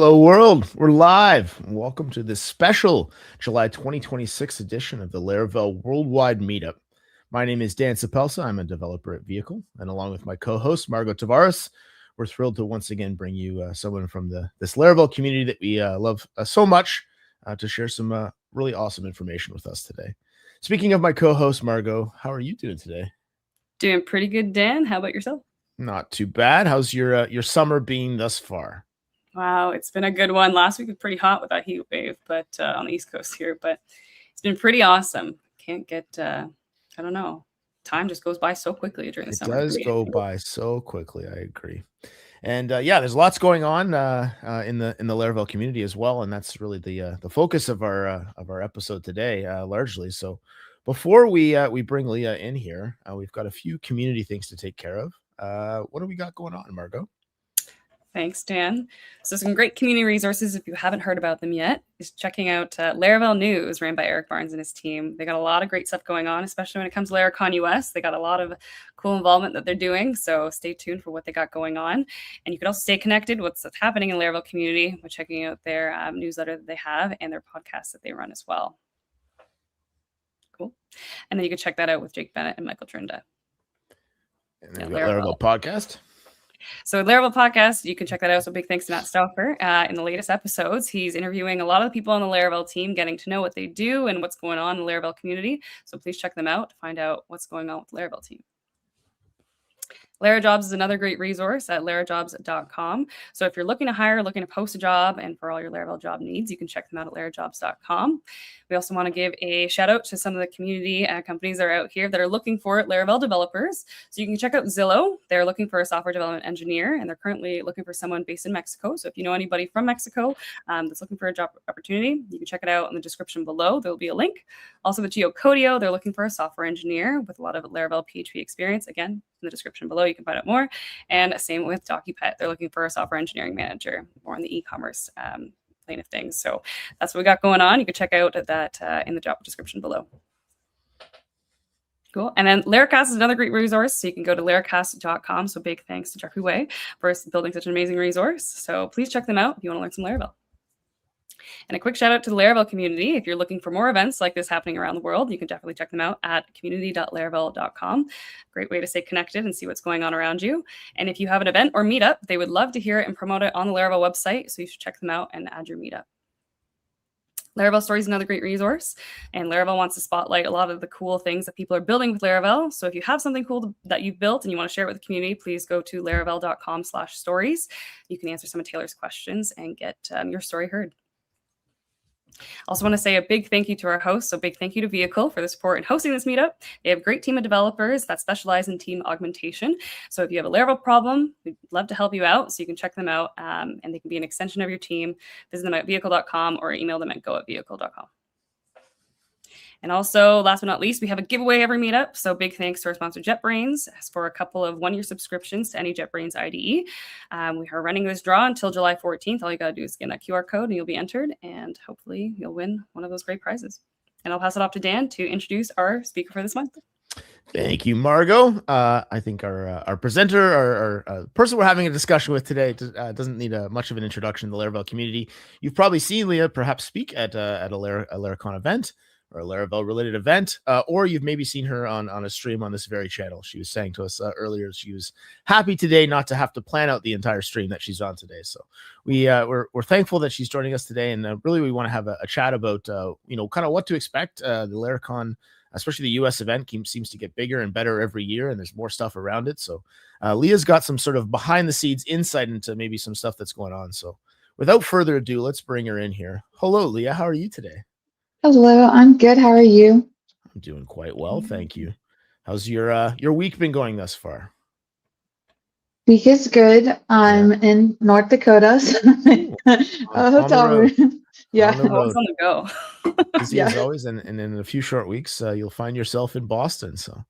Hello, world. We're live. Welcome to this special July 2026 edition of the Laravel Worldwide Meetup. My name is Dan Soppelsa. I'm a developer at Vehicle, and along with my co-host, Margo Tavares, we're thrilled to once again bring you someone from this Laravel community that we love so much to share some really awesome information with us today. Speaking of my co-host, Margo, how are you doing today? Doing pretty good, Dan. How about yourself? Not too bad. How's your summer been thus far? Wow, it's been a good one. Last week was pretty hot with that heat wave, but on the East Coast here, but it's been pretty awesome. Can't get, I don't know. Time just goes by so quickly during the summer. It does go by so quickly. I agree. And yeah, there's lots going on in the Laravel community as well, and that's really the focus of our episode today, largely. So, before we bring Leah in here, we've got a few community things to take care of. What do we got going on, Margo? Thanks, Dan. So some great community resources, if you haven't heard about them yet, is checking out Laravel News, ran by Eric Barnes and his team. They got a lot of great stuff going on, especially when it comes to Laracon US. They got a lot of cool involvement that they're doing, so stay tuned for what they got going on. And you can also stay connected with what's happening in Laravel community by checking out their newsletter that they have and their podcasts that they run as well. Cool. And then you can check that out with Jake Bennett and Michael Trinda. And then we got Laravel podcast. So Laravel podcast, you can check that out. So big thanks to Matt Stauffer. In the latest episodes, he's interviewing a lot of the people on the Laravel team, getting to know what they do and what's going on in the Laravel community. So please check them out to find out what's going on with the Laravel team. Larajobs is another great resource at larajobs.com. So if you're looking to hire, looking to post a job, and for all your Laravel job needs, you can check them out at larajobs.com. We also want to give a shout out to some of the community companies that are out here that are looking for Laravel developers. So you can check out Zillow. They're looking for a software development engineer, and they're currently looking for someone based in Mexico. So if you know anybody from Mexico that's looking for a job opportunity, you can check it out in the description below. There will be a link. Also with GeoCodio, they're looking for a software engineer with a lot of Laravel PHP experience. Again, in the description below, you can find out more. And same with DocuPet. They're looking for a software engineering manager, more in the e-commerce lane of things. So that's what we got going on. You can check out that in the job description below. Cool. And then Laracast is another great resource. So you can go to laracast.com. So big thanks to Jeffrey Way for building such an amazing resource. So please check them out if you want to learn some Laravel. And a quick shout out to the Laravel community. If you're looking for more events like this happening around the world, you can definitely check them out at community.laravel.com. Great way to stay connected and see what's going on around you. And if you have an event or meetup, they would love to hear it and promote it on the Laravel website. So you should check them out and add your meetup. Laravel Stories is another great resource, and Laravel wants to spotlight a lot of the cool things that people are building with Laravel. So if you have something cool that you've built and you want to share it with the community, please go to laravel.com/stories. You can answer some of Taylor's questions and get your story heard. Also want to say a big thank you to our hosts. So big thank you to Vehicle for the support in hosting this meetup. They have a great team of developers that specialize in team augmentation. So if you have a Laravel problem, we'd love to help you out. So you can check them out and they can be an extension of your team. Visit them at vehicle.com or email them at go@vehicle.com. And also, last but not least, we have a giveaway every meetup. So big thanks to our sponsor, JetBrains, for a couple of one-year subscriptions to any JetBrains IDE. We are running this draw until July 14th. All you got to do is scan that QR code and you'll be entered. And hopefully you'll win one of those great prizes. And I'll pass it off to Dan to introduce our speaker for this month. Thank you, Margo. I think our presenter, our person we're having a discussion with today, doesn't need much of an introduction to the Laravel community. You've probably seen Leah perhaps speak at a Laracon event, or a Laravel related event, or you've maybe seen her on a stream on this very channel. She was saying to us earlier she was happy today not to have to plan out the entire stream that she's on today. So we're thankful that she's joining us today, and really we want to have a chat about kind of what to expect. The Laracon, especially the US event, seems to get bigger and better every year, and there's more stuff around it. So Leah's got some sort of behind the scenes insight into maybe some stuff that's going on. So without further ado, let's bring her in here. Hello, Leah. How are you today? Hello, I'm good. How are you? I'm doing quite well, thank you. How's your week been going thus far? Week is good. I'm in North Dakota. So hotel room. Yeah, on the go. Busy as always, and in a few short weeks, you'll find yourself in Boston. So,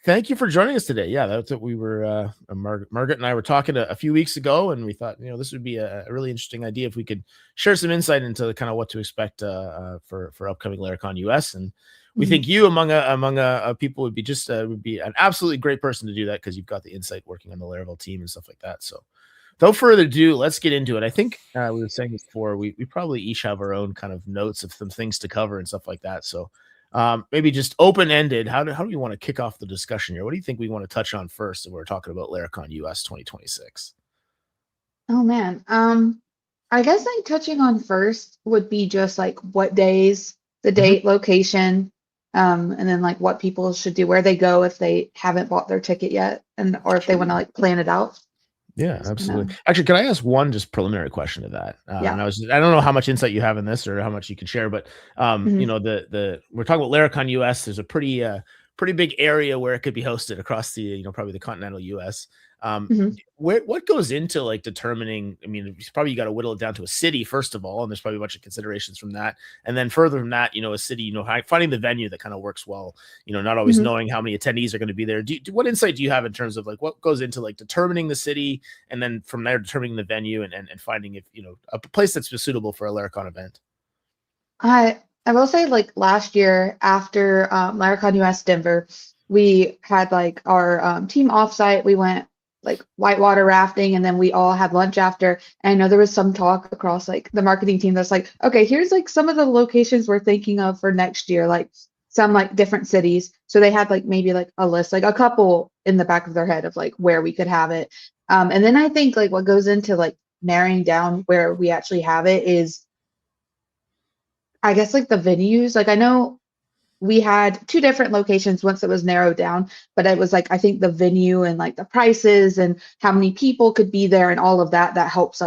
thank you for joining us today. Yeah, that's what we were. Margaret and I were talking a few weeks ago, and we thought this would be a really interesting idea if we could share some insight into kind of what to expect for upcoming Laracon US. And we think you among people would be an absolutely great person to do that, because you've got the insight working on the Laravel team and stuff like that. So without further ado, let's get into it. I think we were saying this before. We probably each have our own kind of notes of some things to cover and stuff like that. So maybe just open ended. How do we want to kick off the discussion here? What do you think we want to touch on first? If we're talking about Laracon US 2026. Oh man. I guess like touching on first would be just like what days, the date, location, and then like what people should do, where they go if they haven't bought their ticket yet, and or if they want to like plan it out. Yeah, absolutely. Actually, can I ask one just preliminary question to that? Yeah. And I don't know how much insight you have in this or how much you can share, but you know, we're talking about Laracon US. There's a pretty big area where it could be hosted across the, you know, probably the continental US. What goes into like determining? I mean, you got to whittle it down to a city first of all, and there's probably a bunch of considerations from that, and then further from that, you know, a city, you know, finding the venue that kind of works well, you know, not always knowing how many attendees are going to be there. What insight do you have in terms of like what goes into like determining the city, and then from there determining the venue and finding if, you know, a place that's suitable for a Laracon event? I will say like last year after Laracon US Denver, we had like our team offsite. We went like whitewater rafting, and then we all had lunch after. And I know there was some talk across like the marketing team that's like, okay, here's like some of the locations we're thinking of for next year, like some like different cities. So they had like maybe like a list, like a couple in the back of their head of like where we could have it. And then I think like what goes into like narrowing down where we actually have it is, I guess, like the venues. Like I know we had two different locations once it was narrowed down, but it was like I think the venue and like the prices and how many people could be there and all of that helped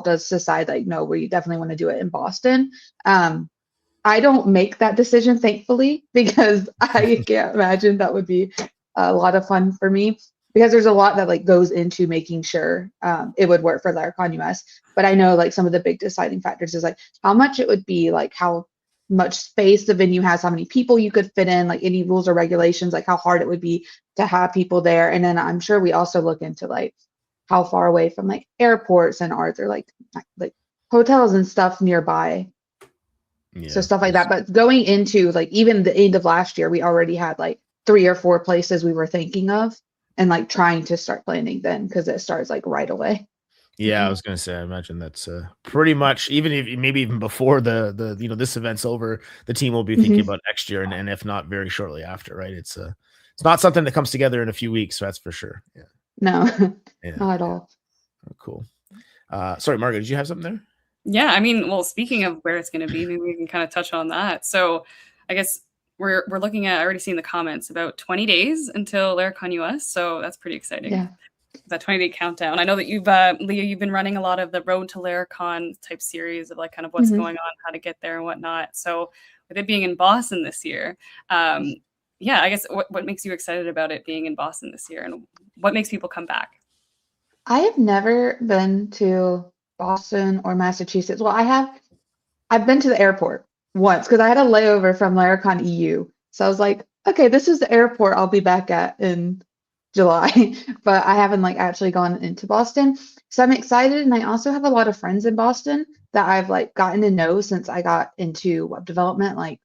us decide like no, we definitely want to do it in Boston. I don't make that decision, thankfully, because I can't imagine that would be a lot of fun for me, because there's a lot that like goes into making sure it would work for Laracon US. But I know like some of the big deciding factors is like how much it would be, like how much space the venue has, how many people you could fit in, like any rules or regulations, like how hard it would be to have people there. And then I'm sure we also look into like how far away from like airports and are there like hotels and stuff nearby. Yeah, so stuff like that. But going into like even the end of last year, we already had like 3 or 4 places we were thinking of and like trying to start planning then, because it starts like right away. Yeah, I was gonna say, I imagine that's pretty much even if maybe even before the you know, this event's over, the team will be thinking about next year, and if not very shortly after, right? It's not something that comes together in a few weeks, so that's for sure. Yeah. No, not at all. Oh, cool. Sorry, Margo, did you have something there? Yeah, I mean, well, speaking of where it's going to be, maybe we can kind of touch on that. So, I guess we're looking at, I already seen the comments, about 20 days until Laracon US, so that's pretty exciting. Yeah. That 20-day countdown. I know that you've Leah, you've been running a lot of the Road to Laracon type series of like kind of what's going on, how to get there and whatnot. So with it being in Boston this year, yeah, I guess what makes you excited about it being in Boston this year, and what makes people come back? I have never been to Boston or Massachusetts. Well, I've been to the airport once because I had a layover from Laracon EU. So I was like, okay, this is the airport I'll be back at in July, but I haven't like actually gone into Boston. So I'm excited. And I also have a lot of friends in Boston that I've like gotten to know since I got into web development like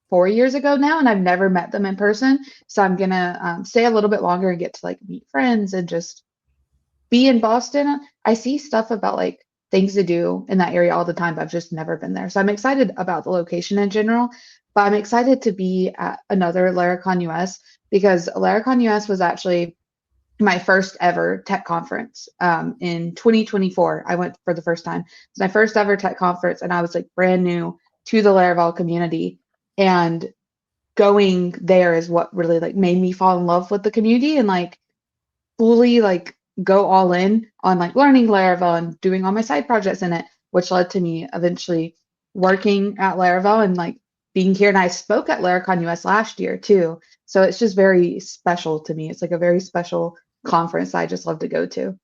4 years ago now, and I've never met them in person. So I'm gonna stay a little bit longer and get to like meet friends and just be in Boston. I see stuff about like things to do in that area all the time, but I've just never been there. So I'm excited about the location in general, but I'm excited to be at another Laracon US, because Laracon US was actually my first ever tech conference in 2024. I went for the first time. It's my first ever tech conference, and I was like brand new to the Laravel community. And going there is what really like made me fall in love with the community and like fully like go all in on like learning Laravel and doing all my side projects in it, which led to me eventually working at Laravel and like being here. And I spoke at Laracon US last year too. So it's just very special to me. It's like a very special conference I just love to go to.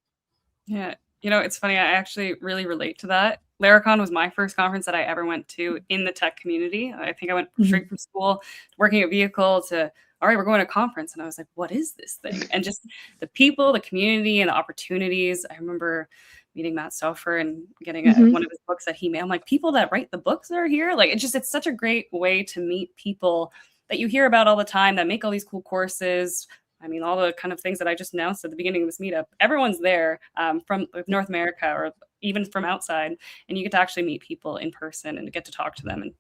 Yeah. You know, it's funny. I actually really relate to that. Laracon was my first conference that I ever went to in the tech community. I think I went straight from school, working a vehicle, to, all right, we're going to a conference. And I was like, what is this thing? And just the people, the community, and the opportunities. I remember meeting Matt Stauffer and getting one of his books that he made. I'm like, people that write the books are here. Like, it's such a great way to meet people that you hear about all the time that make all these cool courses, I mean, all the kind of things that I just announced at the beginning of this meetup, everyone's there from North America or even from outside, and you get to actually meet people in person and get to talk to them. And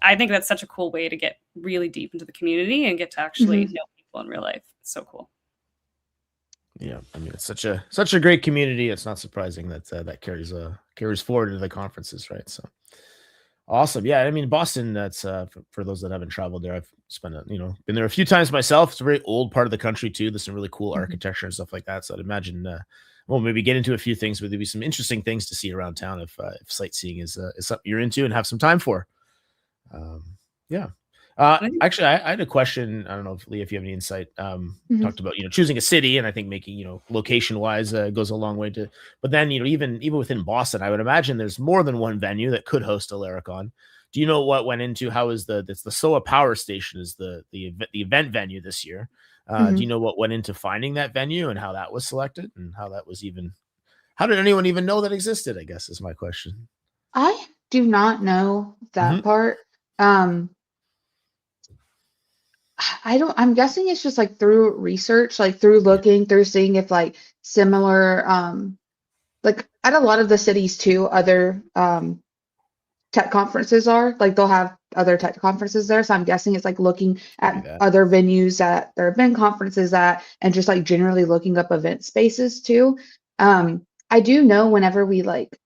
I think that's such a cool way to get really deep into the community and get to actually know people in real life. It's so cool. Yeah, I mean, it's such a great community. It's not surprising that that carries forward into the conferences, right? So awesome. Yeah, I mean, Boston. That's for those that haven't traveled there. I've spent been there a few times myself. It's a very old part of the country too. There's some really cool architecture and stuff like that. So I'd imagine we'll maybe get into a few things, but there'll be some interesting things to see around town if sightseeing is something you're into and have some time for. Yeah. Actually, I had a question. I don't know if Leah, if you have any insight. Talked about choosing a city, and I think making location wise goes a long way to. But then even within Boston, I would imagine there's more than one venue that could host a Laracon. Do you know what went into? How is the SOA Power Station is the event venue this year? Do you know what went into finding that venue and how that was selected and how that was even? How did anyone even know that existed? I guess is my question. I do not know that part. I'm guessing it's just like through research, like through looking, through seeing if like similar, like at a lot of the cities too, other tech conferences are like they'll have other tech conferences there. So I'm guessing it's like looking at other venues that there have been conferences at and just like generally looking up event spaces too. I do know whenever we like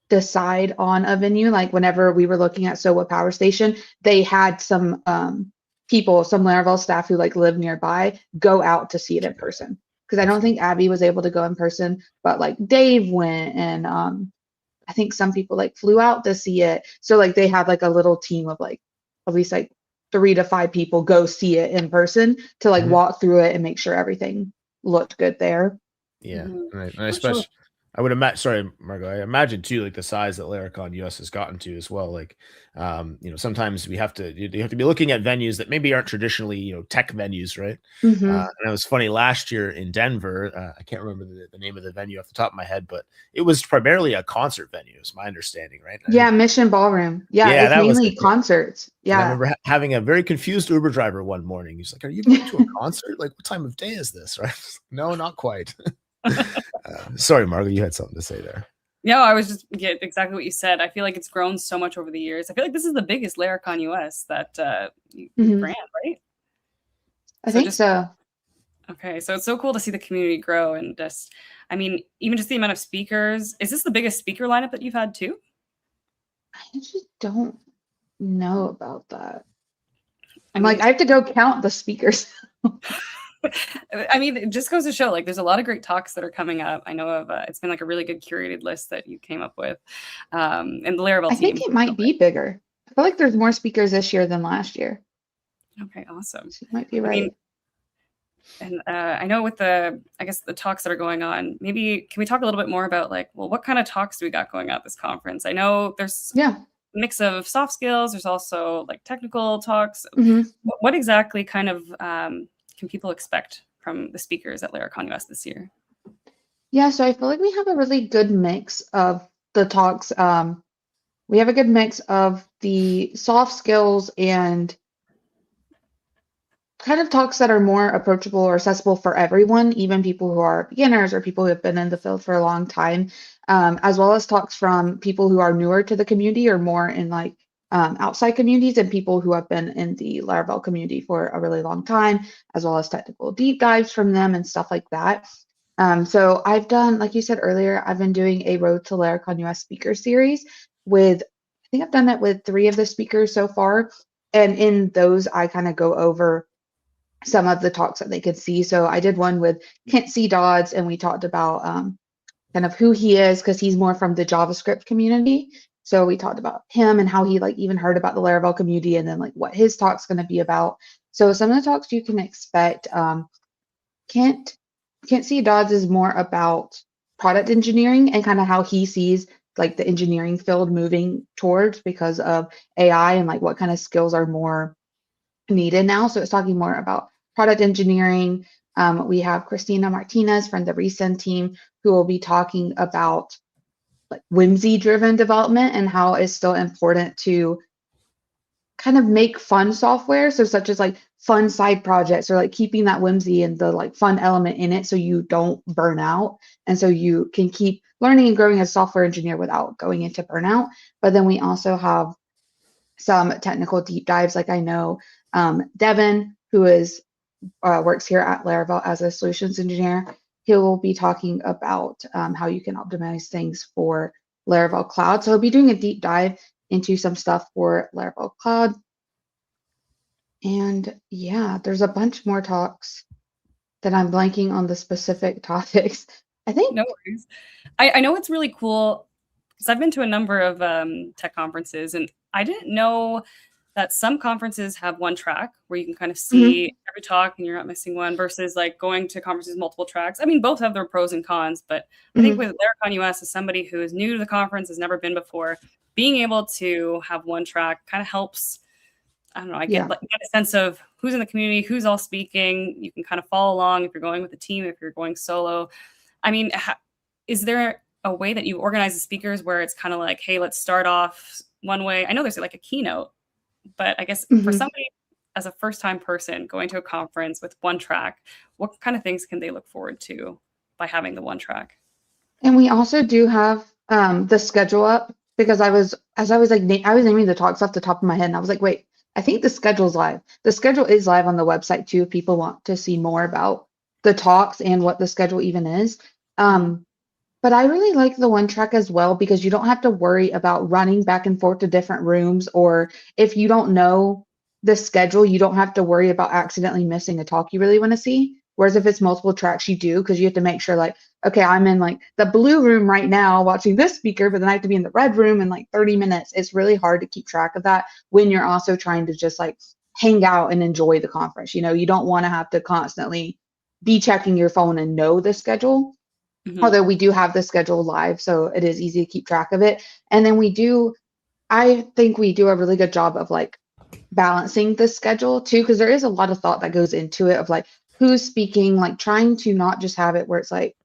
decide on a venue, like whenever we were looking at SOA Power Station, they had some people, some Laravel staff who like live nearby, go out to see it in person. Because I don't think Abby was able to go in person, but like Dave went, and I think some people like flew out to see it. So like they had like a little team of like at least like 3 to 5 people go see it in person to like walk through it and make sure everything looked good there. Yeah, and especially. I would imagine. Sorry, Margo. I imagine too, like the size that Laracon US has gotten to as well. Like, sometimes you have to be looking at venues that maybe aren't traditionally, tech venues, right? And it was funny last year in Denver. I can't remember the name of the venue off the top of my head, but it was primarily a concert venue, is my understanding, right? Yeah, Mission Ballroom. Yeah, it's mainly concerts. Yeah, and I remember having a very confused Uber driver one morning. He's like, "Are you going to a concert? Like, what time of day is this?" Right? No, not quite. Sorry, Margo, you had something to say there. No, I was just exactly what you said. I feel like it's grown so much over the years. I feel like this is the biggest Laracon US that you ran, right? I think so. Okay, so it's so cool to see the community grow and just, I mean, even just the amount of speakers. Is this the biggest speaker lineup that you've had too? I just don't know about that. I have to go count the speakers. I mean, it just goes to show, like, there's a lot of great talks that are coming up. I know of, it's been like a really good curated list that you came up with. And the Laravel team. I think it might be bigger. I feel like there's more speakers this year than last year. Okay, awesome. So you might be right. And I know with the talks that are going on, maybe can we talk a little bit more about like, well, what kind of talks do we got going on at this conference? I know there's a mix of soft skills. There's also like technical talks. What exactly kind of can people expect from the speakers at Laracon US this year? Yeah, so I feel like we have a really good mix of the talks. We have a good mix of the soft skills and kind of talks that are more approachable or accessible for everyone, even people who are beginners or people who have been in the field for a long time, as well as talks from people who are newer to the community or more in like outside communities and people who have been in the Laravel community for a really long time, as well as technical deep dives from them and stuff like that. So I've done, like you said earlier, I've been doing a Road to Laracon US speaker series with, I think I've done that with 3 of the speakers so far. And in those, I kind of go over some of the talks that they could see. So I did one with Kent C. Dodds, and we talked about kind of who he is, because he's more from the JavaScript community. So we talked about him and how he like even heard about the Laravel community and then like what his talk's going to be about. So some of the talks you can expect, Kent C. Dodds is more about product engineering and kind of how he sees like the engineering field moving towards because of AI and like what kind of skills are more needed now. So it's talking more about product engineering. We have Christina Martinez from the Recent team who will be talking about like whimsy-driven development and how it's still important to kind of make fun software. So such as like fun side projects or like keeping that whimsy and the like fun element in it so you don't burn out. And so you can keep learning and growing as a software engineer without going into burnout. But then we also have some technical deep dives. Like I know Devin, who is works here at Laravel as a solutions engineer. He will be talking about how you can optimize things for Laravel Cloud. So he'll be doing a deep dive into some stuff for Laravel Cloud. And yeah, there's a bunch more talks that I'm blanking on the specific topics. I think. No worries. I know it's really cool because I've been to a number of tech conferences, and I didn't know that some conferences have one track where you can kind of see every talk and you're not missing one versus like going to conferences multiple tracks. I mean, both have their pros and cons, but I think with Laracon US, as somebody who is new to the conference, has never been before, being able to have one track kind of helps. I don't know. I get a sense of who's in the community, who's all speaking. You can kind of follow along if you're going with a team, if you're going solo. I mean, is there a way that you organize the speakers where it's kind of like, hey, let's start off one way? I know there's like a keynote, but I guess for somebody as a first-time person going to a conference with one track, what kind of things can they look forward to by having the one track? And we also do have the schedule up because I was naming the talks off the top of my head and I was like, wait, I think the schedule's live. The schedule is live on the website too if people want to see more about the talks and what the schedule even is. But I really like the one track as well because you don't have to worry about running back and forth to different rooms, or if you don't know the schedule, you don't have to worry about accidentally missing a talk you really want to see. Whereas if it's multiple tracks, you do, because you have to make sure like, okay, I'm in like the blue room right now watching this speaker, but then I have to be in the red room in like 30 minutes. It's really hard to keep track of that when you're also trying to just like hang out and enjoy the conference. You know, you don't want to have to constantly be checking your phone and know the schedule. Although we do have the schedule live, so it is easy to keep track of it. And then I think we do a really good job of like balancing the schedule too, because there is a lot of thought that goes into it of like who's speaking, like trying to not just have it where it's like,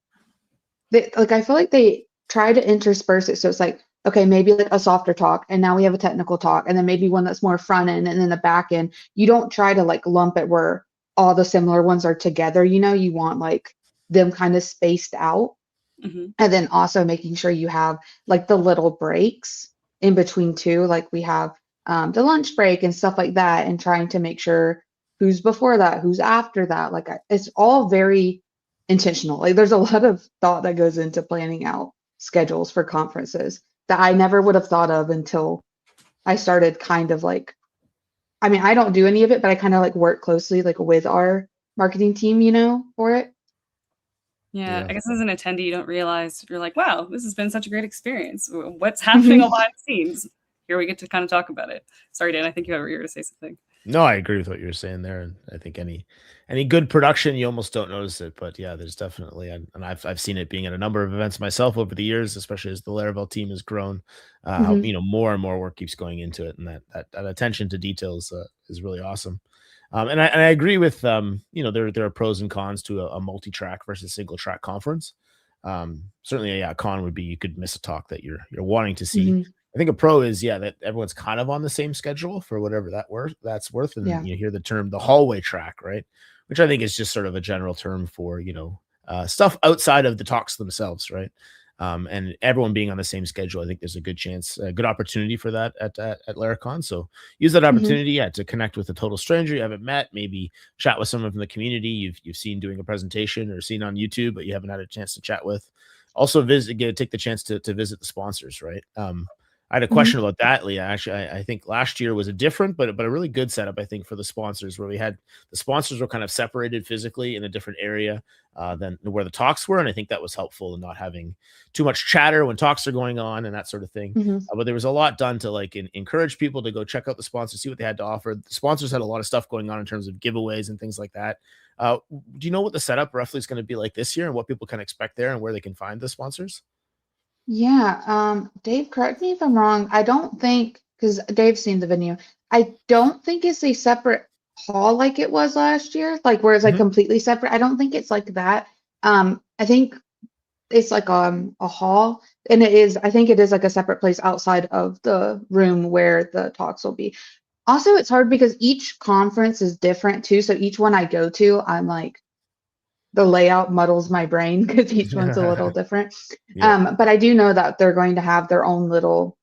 I feel like they try to intersperse it. So it's like, okay, maybe like a softer talk, and now we have a technical talk, and then maybe one that's more front end and then the back end. You don't try to like lump it where all the similar ones are together. You know, you want like them kind of spaced out. And then also making sure you have like the little breaks in between too. Like we have the lunch break and stuff like that, and trying to make sure who's before that, who's after that. Like it's all very intentional. Like there's a lot of thought that goes into planning out schedules for conferences that I never would have thought of until I started kind of like, I mean, I don't do any of it, but I kind of like work closely like with our marketing team, you know, for it. Yeah, I guess as an attendee, you don't realize, you're like, wow, this has been such a great experience. What's happening behind the scenes? Here we get to kind of talk about it. Sorry, Dan, I think you were here to say something. No, I agree with what you're saying there, and I think any good production, you almost don't notice it. But yeah, there's definitely, and I've seen it being at a number of events myself over the years, especially as the Laravel team has grown. How more and more work keeps going into it, and that attention to details is really awesome. And I agree with there are pros and cons to a multi-track versus single track conference. Certainly, a con would be you could miss a talk that you're wanting to see. I think a pro is that everyone's kind of on the same schedule for whatever that's worth. And you hear the term the hallway track, right? Which I think is just sort of a general term for stuff outside of the talks themselves, right? And everyone being on the same schedule, I think there's a good chance, a good opportunity for that at Laracon. So use that opportunity, to connect with a total stranger you haven't met, maybe chat with someone from the community you've seen doing a presentation or seen on YouTube, but you haven't had a chance to chat with. Also take the chance to visit the sponsors, right? I had a question about that, Leah. Actually, I think last year was a different, but a really good setup, I think, for the sponsors, where we had the sponsors were kind of separated physically in a different area than where the talks were. And I think that was helpful in not having too much chatter when talks are going on and that sort of thing. But there was a lot done to like encourage people to go check out the sponsors, see what they had to offer. The sponsors had a lot of stuff going on in terms of giveaways and things like that. Do you know what the setup roughly is going to be like this year and what people can expect there and where they can find the sponsors? Yeah, Dave, correct me if I'm wrong. I don't think, because Dave's seen the venue, I don't think it's a separate hall like it was last year, like where it's like completely separate. I don't think it's like that. I think it's like a hall, and I think it is like a separate place outside of the room where the talks will be. Also, it's hard because each conference is different too. So each one I go to, I'm like, the layout muddles my brain because each one's a little different. Yeah. But I do know that they're going to have their own little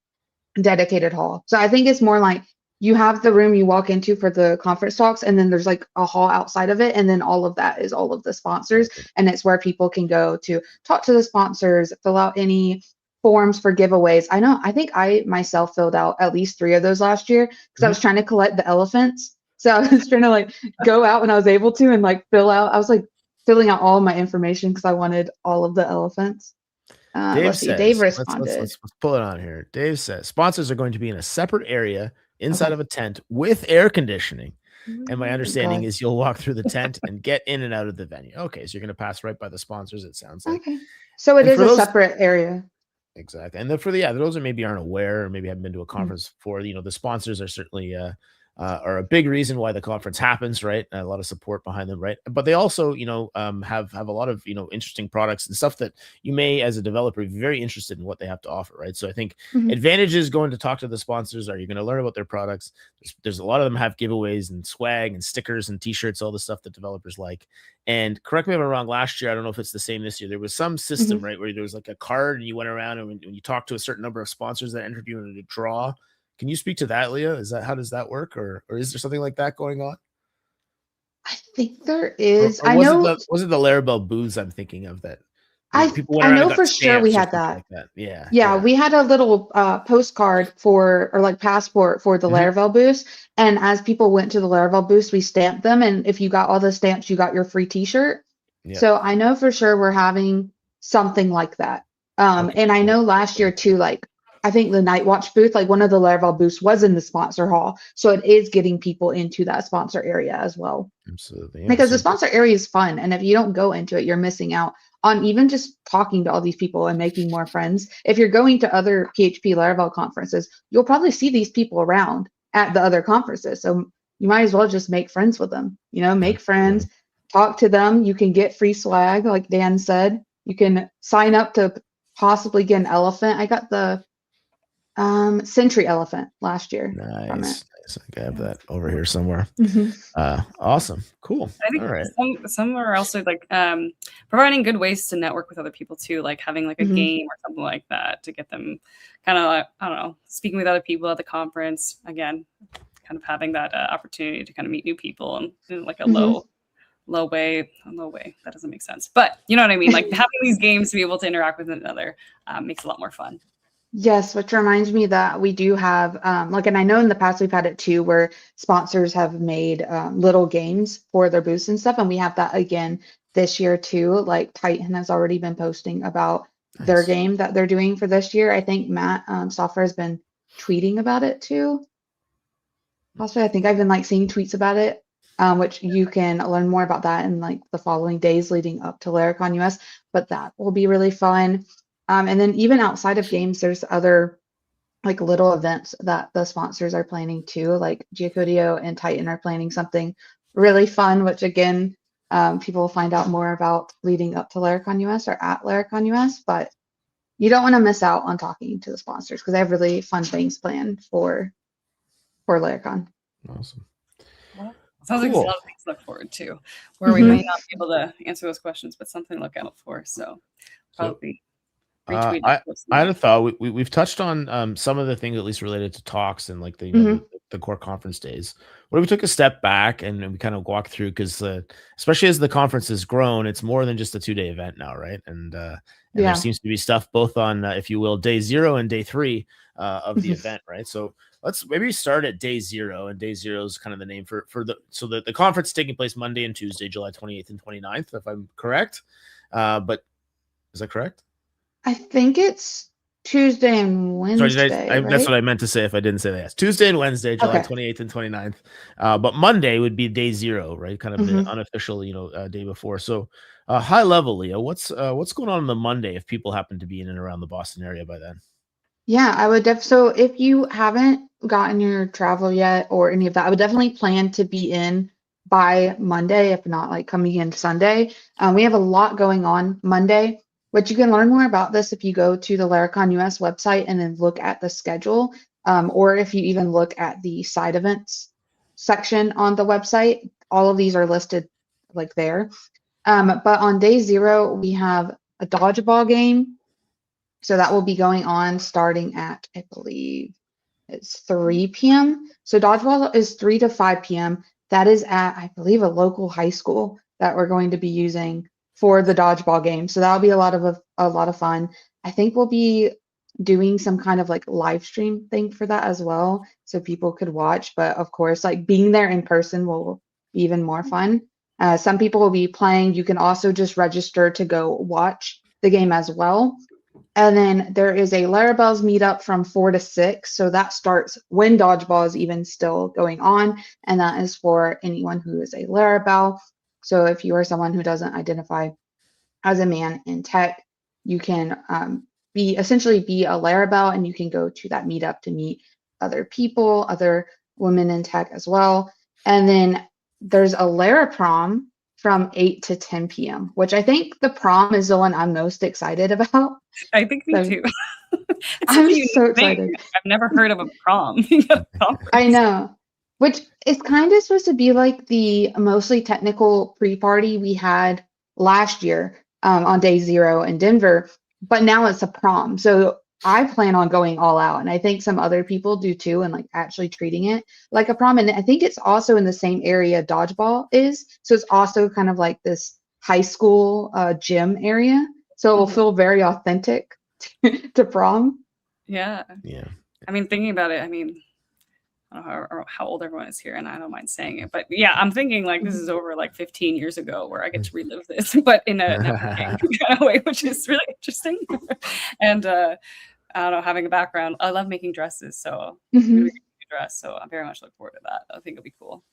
dedicated hall. So I think it's more like you have the room you walk into for the conference talks, and then there's like a hall outside of it. And then all of that is all of the sponsors. And it's where people can go to talk to the sponsors, fill out any forms for giveaways. I think I myself filled out at least 3 of those last year because I was trying to collect the elephants. So I was trying to like go out when I was able to and like fill out. I was like filling out all my information because I wanted all of the elephants. Dave Let's see. says, Dave let's responded. pull it on here. Dave says sponsors are going to be in a separate area inside Okay. of a tent with air conditioning. And my understanding God. is you'll walk through the tent and get in and out of the venue. Okay, so you're going to pass right by the sponsors, it sounds like. Okay. So it And is for a those, separate area. exactly. And then for those that maybe aren't aware or maybe haven't been to a conference before, the sponsors are certainly are a big reason why the conference happens, right? A lot of support behind them, right? But they also, have a lot of interesting products and stuff that you may, as a developer, be very interested in what they have to offer, right? So I think advantages going to talk to the sponsors are you're going to learn about their products. There's a lot of them have giveaways and swag and stickers and t-shirts, all the stuff that developers like. And correct me if I'm wrong, last year, I don't know if it's the same this year, there was some system, right, where there was like a card and you went around and when you talked to a certain number of sponsors that entered you in a draw. Can you speak to that, Leah? How does that work, or is there something like that going on? I think there is. Or I was know. was it the Laravel booths I'm thinking of that people went I around and know got for sure we stamps or had something that. like that? Yeah, Yeah, yeah. we had a little postcard or like passport for the Laravel booth. And as people went to the Laravel booth, we stamped them. And if you got all the stamps, you got your free t-shirt. Yeah. So I know for sure we're having something like that. Okay, And I cool. know last year too, like I think the Night Watch booth, like one of the Laravel booths was in the sponsor hall. So it is getting people into that sponsor area as well. Absolutely. Yeah. Because So the sponsor area is fun. And if you don't go into it, you're missing out on even just talking to all these people and making more friends. If you're going to other PHP Laravel conferences, you'll probably see these people around at the other conferences. So you might as well just make friends with them, make friends, talk to them. You can get free swag, like Dan said. You can sign up to possibly get an elephant. I got the Sentry elephant last year. nice. I think I have that over here somewhere. Mhm. Awesome. Cool. I think All right. some are also like providing good ways to network with other people too, like having like a game or something like that to get them kind of like, I don't know, speaking with other people at the conference. Again, kind of having that opportunity to kind of meet new people and in like a low way. That doesn't make sense, but you know what I mean. Like having these games to be able to interact with one another makes it a lot more fun. Yes, which reminds me that we do have, and I know in the past we've had it too, where sponsors have made little games for their booths and stuff, and we have that again this year too. Like Titan has already been posting about their game that they're doing for this year. I think Matt Software has been tweeting about it too. Also, I think I've been like seeing tweets about it, which you can learn more about that in like the following days leading up to Laracon US. But that will be really fun. And then even outside of games, there's other like little events that the sponsors are planning too. Like Geocodio and Titan are planning something really fun, which again, people will find out more about leading up to Laracon US or at Laracon US. But you don't want to miss out on talking to the sponsors because they have really fun things planned for Laracon. Awesome. Well, sounds like there's a lot of things to look forward to, where we might not be able to answer those questions, but something to look out for. So probably. I had a thought. We've touched on some of the things at least related to talks and like the core conference days. What if we took a step back and we kind of walk through, because especially as the conference has grown, it's more than just a 2-day event now, right? And there seems to be stuff both on if you will, day 0 and day 3 of the event, right? So let's maybe start at day 0, and day 0 is kind of the name for the conference taking place Monday and Tuesday, July 28th and 29th, if I'm correct. But is that correct? I think it's Tuesday and Wednesday. Sorry, that's what I meant to say if I didn't say that. Yes. Tuesday and Wednesday, July 28th and 29th. But Monday would be day 0, right? Kind of the unofficial, day before. So high level, Leah, what's going on the Monday if people happen to be in and around the Boston area by then? Yeah, I would so if you haven't gotten your travel yet or any of that, I would definitely plan to be in by Monday, if not like coming in Sunday. We have a lot going on Monday. But you can learn more about this if you go to the Laracon US website and then look at the schedule. or if you even look at the side events section on the website, all of these are listed like there. But on day 0, we have a dodgeball game. So that will be going on starting at, I believe it's 3 p.m. So dodgeball is 3 to 5 p.m. That is at, I believe, a local high school that we're going to be using for the dodgeball game. So that'll be a lot of fun. I think we'll be doing some kind of like live stream thing for that as well, so people could watch. But of course, like being there in person will be even more fun. Some people will be playing. You can also just register to go watch the game as well. And then there is a Laravel's meetup from 4 to 6. So that starts when dodgeball is even still going on. And that is for anyone who is a Laravel. So if you are someone who doesn't identify as a man in tech, you can essentially be a Laravel, and you can go to that meetup to meet other people, other women in tech as well. And then there's a Laraprom from 8 to 10 p.m., which I think the prom is the one I'm most excited about. I think me So, too. I'm so excited. I've never heard of a prom. I know, which is kind of supposed to be like the mostly technical pre-party we had last year on day 0 in Denver, but now it's a prom. So I plan on going all out, and I think some other people do too, and like actually treating it like a prom. And I think it's also in the same area dodgeball is. So it's also kind of like this high school gym area. So it will feel very authentic to prom. Yeah. I mean, thinking about it, I mean, I don't know how old everyone is here, and I don't mind saying it, but yeah, I'm thinking like this is over like 15 years ago where I get to relive this, but in a kind of way, which is really interesting. And I don't know, having a background, I love making dresses, so I'm gonna be making a dress, so I very much look forward to that. I think it'll be cool.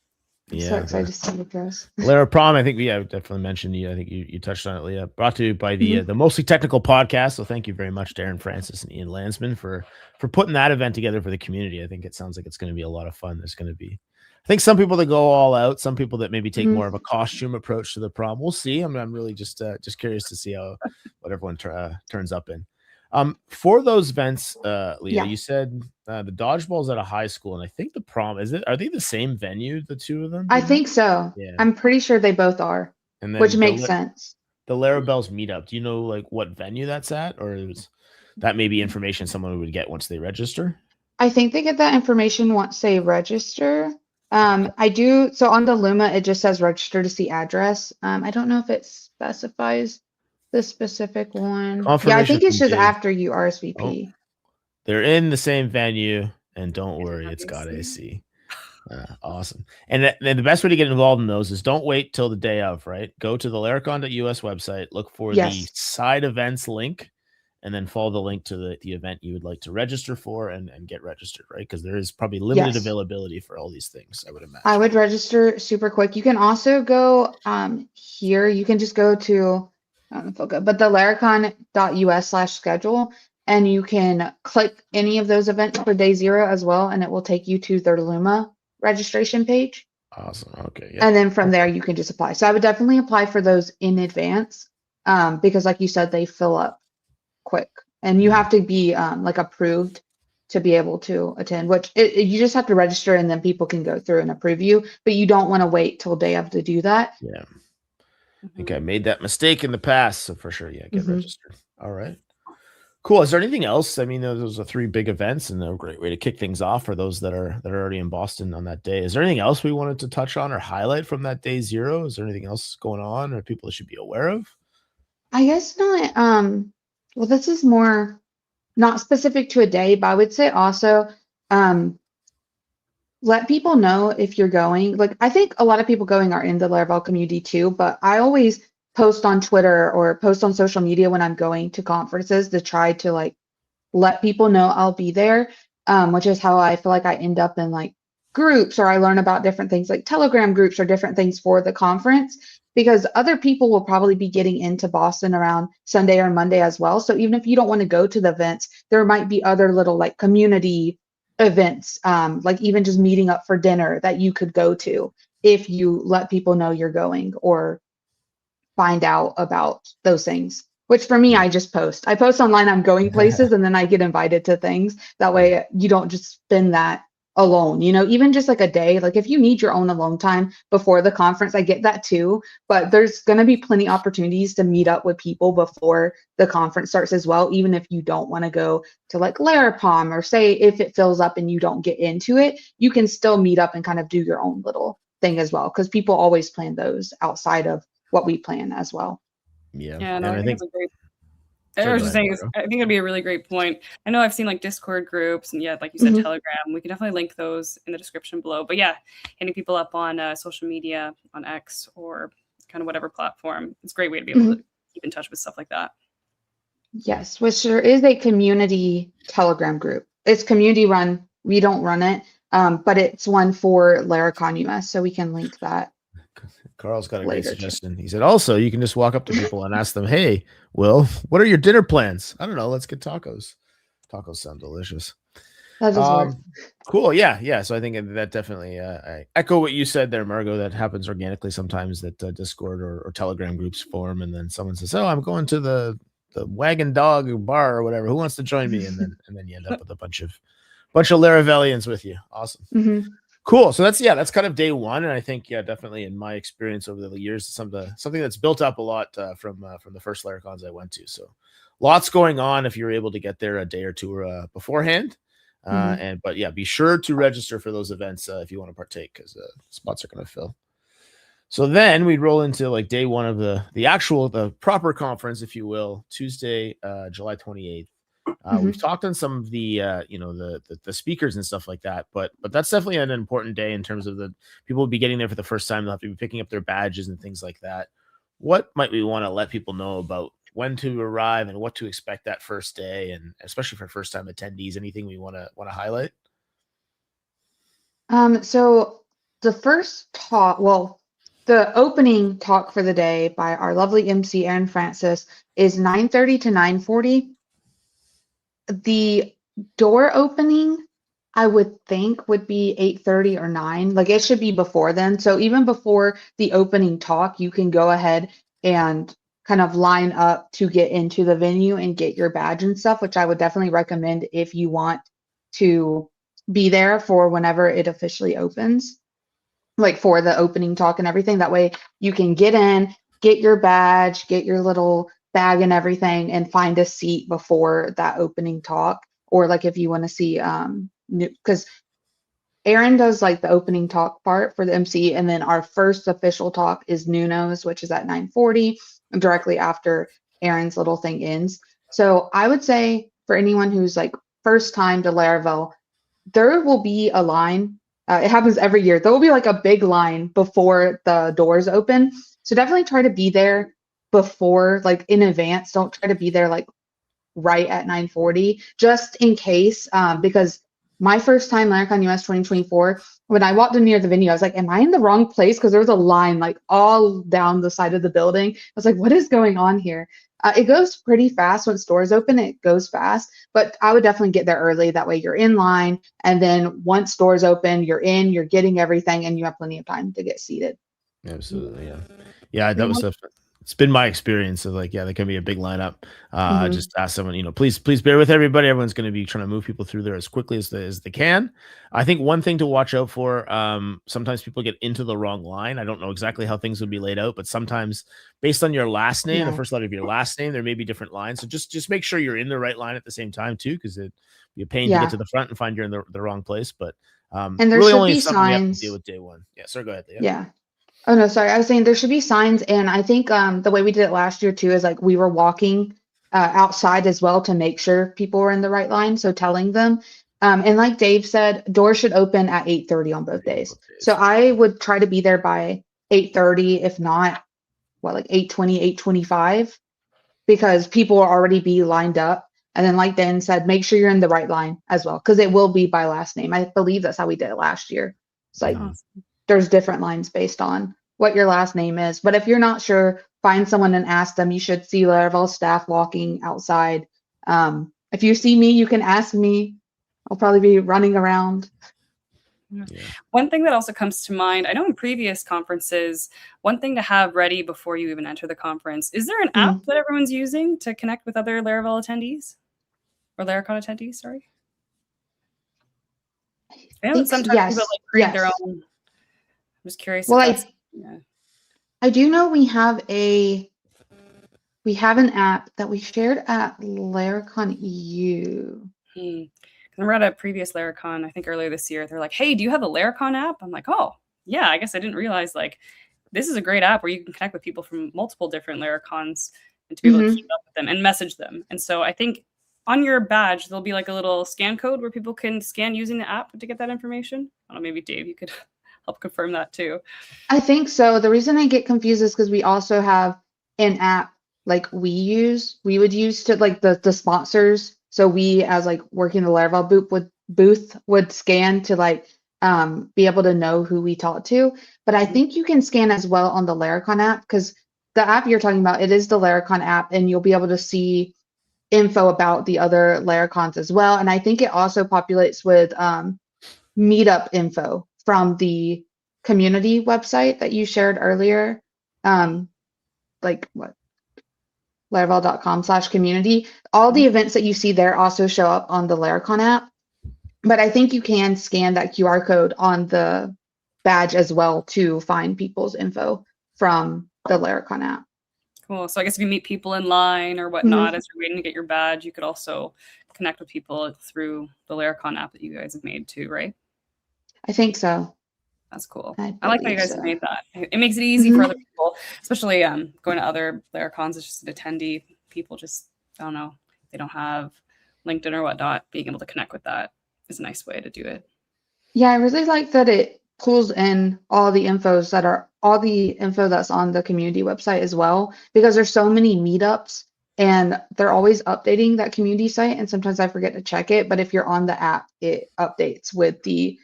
I'm so excited to see the dress. Laraprom, I think we definitely mentioned you. I think you touched on it, Leah. Brought to you by the Mostly Technical podcast. So thank you very much, Darren Francis and Ian Landsman, for putting that event together for the community. I think it sounds like it's going to be a lot of fun. There's going to be, I think, some people that go all out, some people that maybe take more of a costume approach to the prom. We'll see. I'm really just curious to see what everyone turns up in. For those events, Leah, you said the dodgeball's at a high school, and I think the prom are they the same venue, the two of them? I think so. Yeah. I'm pretty sure they both are, and which makes sense. The Laravel's meetup, do you know like what venue that's at, or is that maybe information someone would get once they register? I think they get that information once they register. I do. So on the Luma, it just says register to see address. I don't know if it specifies the specific one. Yeah, I think it's just after you RSVP. Oh, they're in the same venue, and don't worry, it's got AC. Awesome. And the best way to get involved in those is don't wait till the day of, right? Go to the Laracon US website, look for the side events link, and then follow the link to the event you would like to register for and get registered, right? Because there is probably limited availability for all these things, I would imagine. I would register super quick. You can also go here. You can just go to but the laracon.us/schedule, and you can click any of those events for day 0 as well, and it will take you to their Luma registration page. Awesome. Okay. And then from there you can just apply. So I would definitely apply for those in advance, because like you said, they fill up quick, and you have to be like approved to be able to attend, which you just have to register, and then people can go through and approve you, but you don't want to wait till day of to do that. Yeah. I think I made that mistake in the past, so for sure, get registered. All right, cool. Is there anything else? I mean, those are 3 big events, and they're a great way to kick things off for those that are already in Boston on that day. Is there anything else we wanted to touch on or highlight from that day 0? Is there anything else going on, or people should be aware of? I guess not. Well, this is more not specific to a day, but I would say also let people know if you're going. Like, I think a lot of people going are in the Laravel community too, but I always post on Twitter or post on social media when I'm going to conferences to try to like let people know I'll be there, which is how I feel like I end up in like groups, or I learn about different things like Telegram groups or different things for the conference, because other people will probably be getting into Boston around Sunday or Monday as well. So even if you don't want to go to the events, there might be other little like community events, like even just meeting up for dinner that you could go to if you let people know you're going or find out about those things, which for me, I just post. I post online, I'm going places, and then I get invited to things. That way you don't just spend that alone, even just like a day. Like if you need your own alone time before the conference, I get that too. But there's going to be plenty opportunities to meet up with people before the conference starts as well, even if you don't want to go to like Laracon, or say if it fills up and you don't get into it, you can still meet up and kind of do your own little thing as well, because people always plan those outside of what we plan as well. Yeah. Yeah, And no, I I think think, it's a great. I sorry, was go just ahead, saying, Margo. I think it'd be a really great point. I know I've seen like Discord groups, and yeah, like you said, Mhm. Telegram. We can definitely link those in the description below. But yeah, hitting people up on social media, on X, or kind of whatever platform, it's a great way to be able Mhm. to keep in touch with stuff like that. Yes, which there is a community Telegram group. It's community run. We don't run it, but it's one for Laracon US, so we can link that Carl's got a great later too. suggestion. He said, also, you can just walk up to people and ask them, hey, Will, what are your dinner plans? I don't know. Let's get tacos. Tacos sound delicious. That does work. Cool. Yeah. So I think that definitely, I echo what you said there, Margo. That happens organically sometimes, that Discord or Telegram groups form, and then someone says, oh, I'm going to the Wagon Dog bar or whatever. Who wants to join me? And then you end up with a bunch of Laravellians with you. Awesome. Mhm. Cool. So that's kind of day one, and I think definitely in my experience over the years, something that's built up a lot from the first Laracons I went to. So lots going on if you're able to get there a day or two beforehand. But yeah, be sure to register for those events if you want to partake, because spots are going to fill. So then we'd roll into like day one of the proper conference, if you will, Tuesday, July 28th. We've talked on some of the the speakers and stuff like that, but that's definitely an important day in terms of the people will be getting there for the first time. They'll have to be picking up their badges and things like that. What might we want to let people know about when to arrive and what to expect that first day, and especially for first time attendees? Anything we want to highlight? So the first talk, well, the opening talk for the day by our lovely MC Aaron Francis is 9:30 to 9:40. The door opening, I would think, would be 8:30 or 9. Like it should be before then. So even before the opening talk, you can go ahead and kind of line up to get into the venue and get your badge and stuff, which I would definitely recommend if you want to be there for whenever it officially opens, like for the opening talk and everything. That way you can get in, get your badge, get your little bag and everything, and find a seat before that opening talk. Or like if you want to see because Aaron does like the opening talk part for the MC, and then our first official talk is Nuno's, which is at 9:40, directly after Aaron's little thing ends. So I would say for anyone who's like first time to Laravel, there will be a line. It happens every year. There will be like a big line before the doors open. So definitely try to be there before, like in advance. Don't try to be there like right at 9:40, just in case, because my first time Laracon US 2024, when I walked in near the venue, I was like, am I in the wrong place? Because there was a line like all down the side of the building. I was like, what is going on here? It goes pretty fast when stores open. It goes fast, but I would definitely get there early. That way you're in line. And then once stores open, you're in, you're getting everything, and you have plenty of time to get seated. Absolutely. Yeah. That was it's been my experience of like, yeah, there can be a big lineup. Just ask someone, please bear with everybody. Everyone's going to be trying to move people through there as quickly as they can. I think one thing to watch out for, sometimes people get into the wrong line. I don't know exactly how things would be laid out, but sometimes based on your last name, the first letter of your last name, there may be different lines. So just make sure you're in the right line at the same time too, because it'd be a pain to get to the front and find you're in the wrong place. But and there really should only be something we have to signs. deal with day one. Yeah, sir, go ahead, Leah. Yeah. Oh no, sorry. I was saying there should be signs, and I think the way we did it last year too is like we were walking outside as well to make sure people were in the right line. So telling them, and like Dave said, doors should open at 8:30 on both days. So I would try to be there by 8:30, if not, like 8:20, 8:25, because people will already be lined up. And then like Dan said, make sure you're in the right line as well, because it will be by last name. I believe that's how we did it last year. It's like there's different lines based on what your last name is. But if you're not sure, find someone and ask them. You should see Laravel staff walking outside. If you see me, you can ask me. I'll probably be running around. Yeah. One thing that also comes to mind, I know in previous conferences, one thing to have ready before you even enter the conference, is there an app that everyone's using to connect with other Laravel attendees? Or Laracon attendees, sorry? I know that sometimes people like create their own. I'm just curious if that's, I do know we have an app that we shared at Laracon EU. I remember at a previous Laracon, I think earlier this year, they're like, hey, do you have the Laracon app? I'm like, oh, yeah, I guess I didn't realize like this is a great app where you can connect with people from multiple different Laracons and to be able to keep up with them and message them. And so I think on your badge, there'll be like a little scan code where people can scan using the app to get that information. I don't know, maybe Dave, you could help confirm that too. I think so. The reason I get confused is because we also have an app like we would use to like the sponsors. So we as like working the Laravel booth would scan to like be able to know who we talked to. But I think you can scan as well on the Laracon app because the app you're talking about, it is the Laracon app, and you'll be able to see info about the other Laracons as well. And I think it also populates with meetup info from the community website that you shared earlier. Like what? Laravel.com/community. All the events that you see there also show up on the Laracon app. But I think you can scan that QR code on the badge as well to find people's info from the Laracon app. Cool. So I guess if you meet people in line or whatnot as you're waiting to get your badge, you could also connect with people through the Laracon app that you guys have made too, right? I think so. That's cool. I like how you guys have made that. It makes it easy for other people, especially going to other Laracons as just an attendee. People just, I don't know, they don't have LinkedIn or whatnot. Being able to connect with that is a nice way to do it. Yeah, I really like that it pulls in all the info that's on the community website as well, because there's so many meetups and they're always updating that community site. And sometimes I forget to check it, but if you're on the app, it updates with the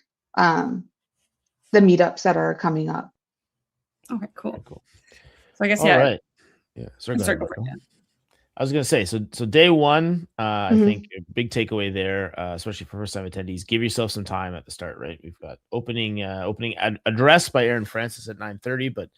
meetups that are coming up. Okay, cool. So I guess, yeah. All right. Yeah. Sorry, I was going to say, so day one, I think a big takeaway there, especially for first-time attendees, give yourself some time at the start, right? We've got opening address by Aaron Francis at 9:30, but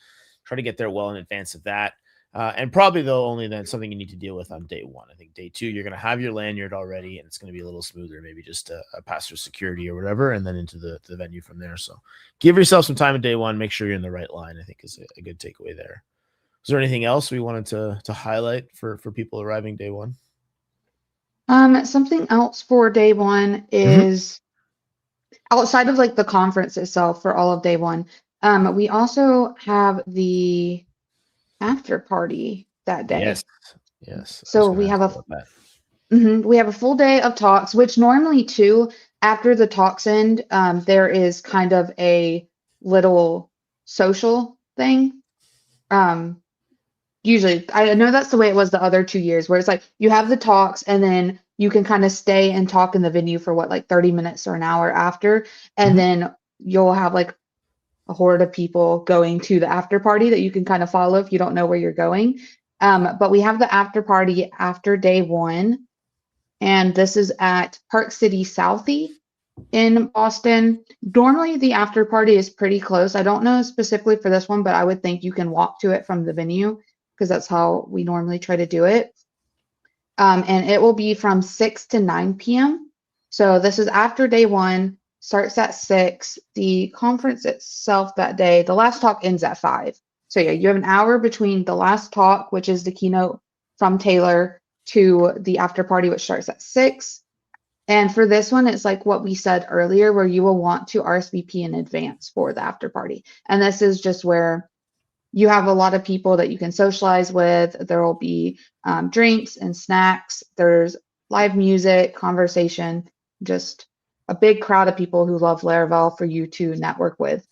try to get there well in advance of that. And probably, though, only then something you need to deal with on day one. I think day two, you're going to have your lanyard already, and it's going to be a little smoother, maybe just a pass through security or whatever, and then into the venue from there. So give yourself some time at day one. Make sure you're in the right line, I think, is a good takeaway there. Is there anything else we wanted to highlight for people arriving day one? Something else for day one is outside of like the conference itself for all of day one. We also have the after party that day. Yes. So we have a full day of talks, which normally too, after the talks end, there is kind of a little social thing. Usually, I know that's the way it was the other 2 years, where it's like you have the talks and then you can kind of stay and talk in the venue for like 30 minutes or an hour after, and then you'll have like a horde of people going to the after party that you can kind of follow if you don't know where you're going. But we have the after party after day one, and this is at Park City Southie in Boston. Normally the after party is pretty close. I don't know specifically for this one, but I would think you can walk to it from the venue because that's how we normally try to do it. And it will be from 6 to 9 p.m. So this is after day one, starts at 6. The conference itself that day, the last talk ends at 5. So yeah, you have an hour between the last talk, which is the keynote from Taylor, to the after party, which starts at 6. And for this one, it's like what we said earlier, where you will want to RSVP in advance for the after party. And this is just where you have a lot of people that you can socialize with. There will be drinks and snacks. There's live music, conversation, just a big crowd of people who love Laravel for you to network with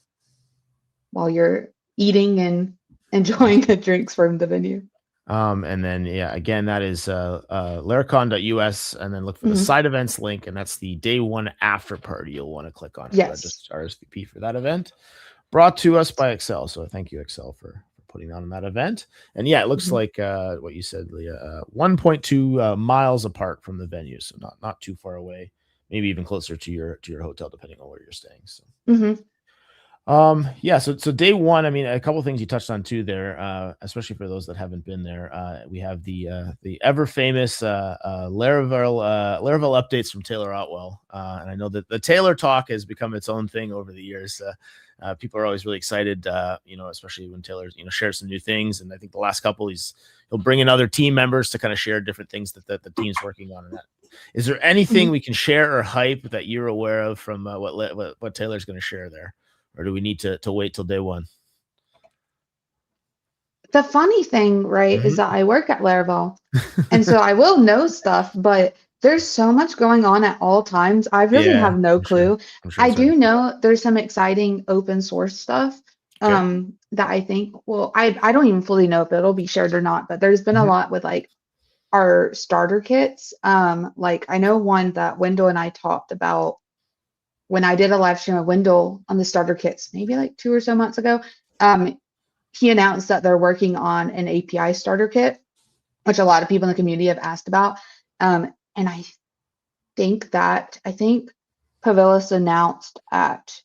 while you're eating and enjoying the drinks from the venue. And then, yeah, again, that is Laracon.us, and then look for the side events link, and that's the day one after party you'll want to click on to register RSVP for that event. Brought to us by Excel. So thank you, Excel, for putting on that event. And yeah, it looks like what you said, Leah, 1.2 miles apart from the venue. So not too far away. maybe even closer to your hotel, depending on where you're staying. So. Mm-hmm. Yeah, so day one, I mean, a couple things you touched on too there, especially for those that haven't been there. We have the ever famous Laravel updates from Taylor Otwell, and I know that the Taylor talk has become its own thing over the years. People are always really excited, especially when Taylor shares some new things. And I think the last couple, he'll bring in other team members to kind of share different things that the team's working on. And that, is there anything we can share or hype that you're aware of from what Taylor's going to share there? Or do we need to wait till day one? The funny thing, right, is that I work at Laravel, and so I will know stuff, but there's so much going on at all times. I really Yeah, have no I'm sure. clue. I'm sure I it's hard do to- know there's some exciting open source stuff Okay. that I think, well, I don't even fully know if it'll be shared or not, but there's been a Mhm. lot with like our starter kits. Like I know one that Wendell and I talked about when I did a live stream of Wendell on the starter kits, maybe like 2 or so months ago. He announced that they're working on an API starter kit, which a lot of people in the community have asked about. And I think Pavelis announced at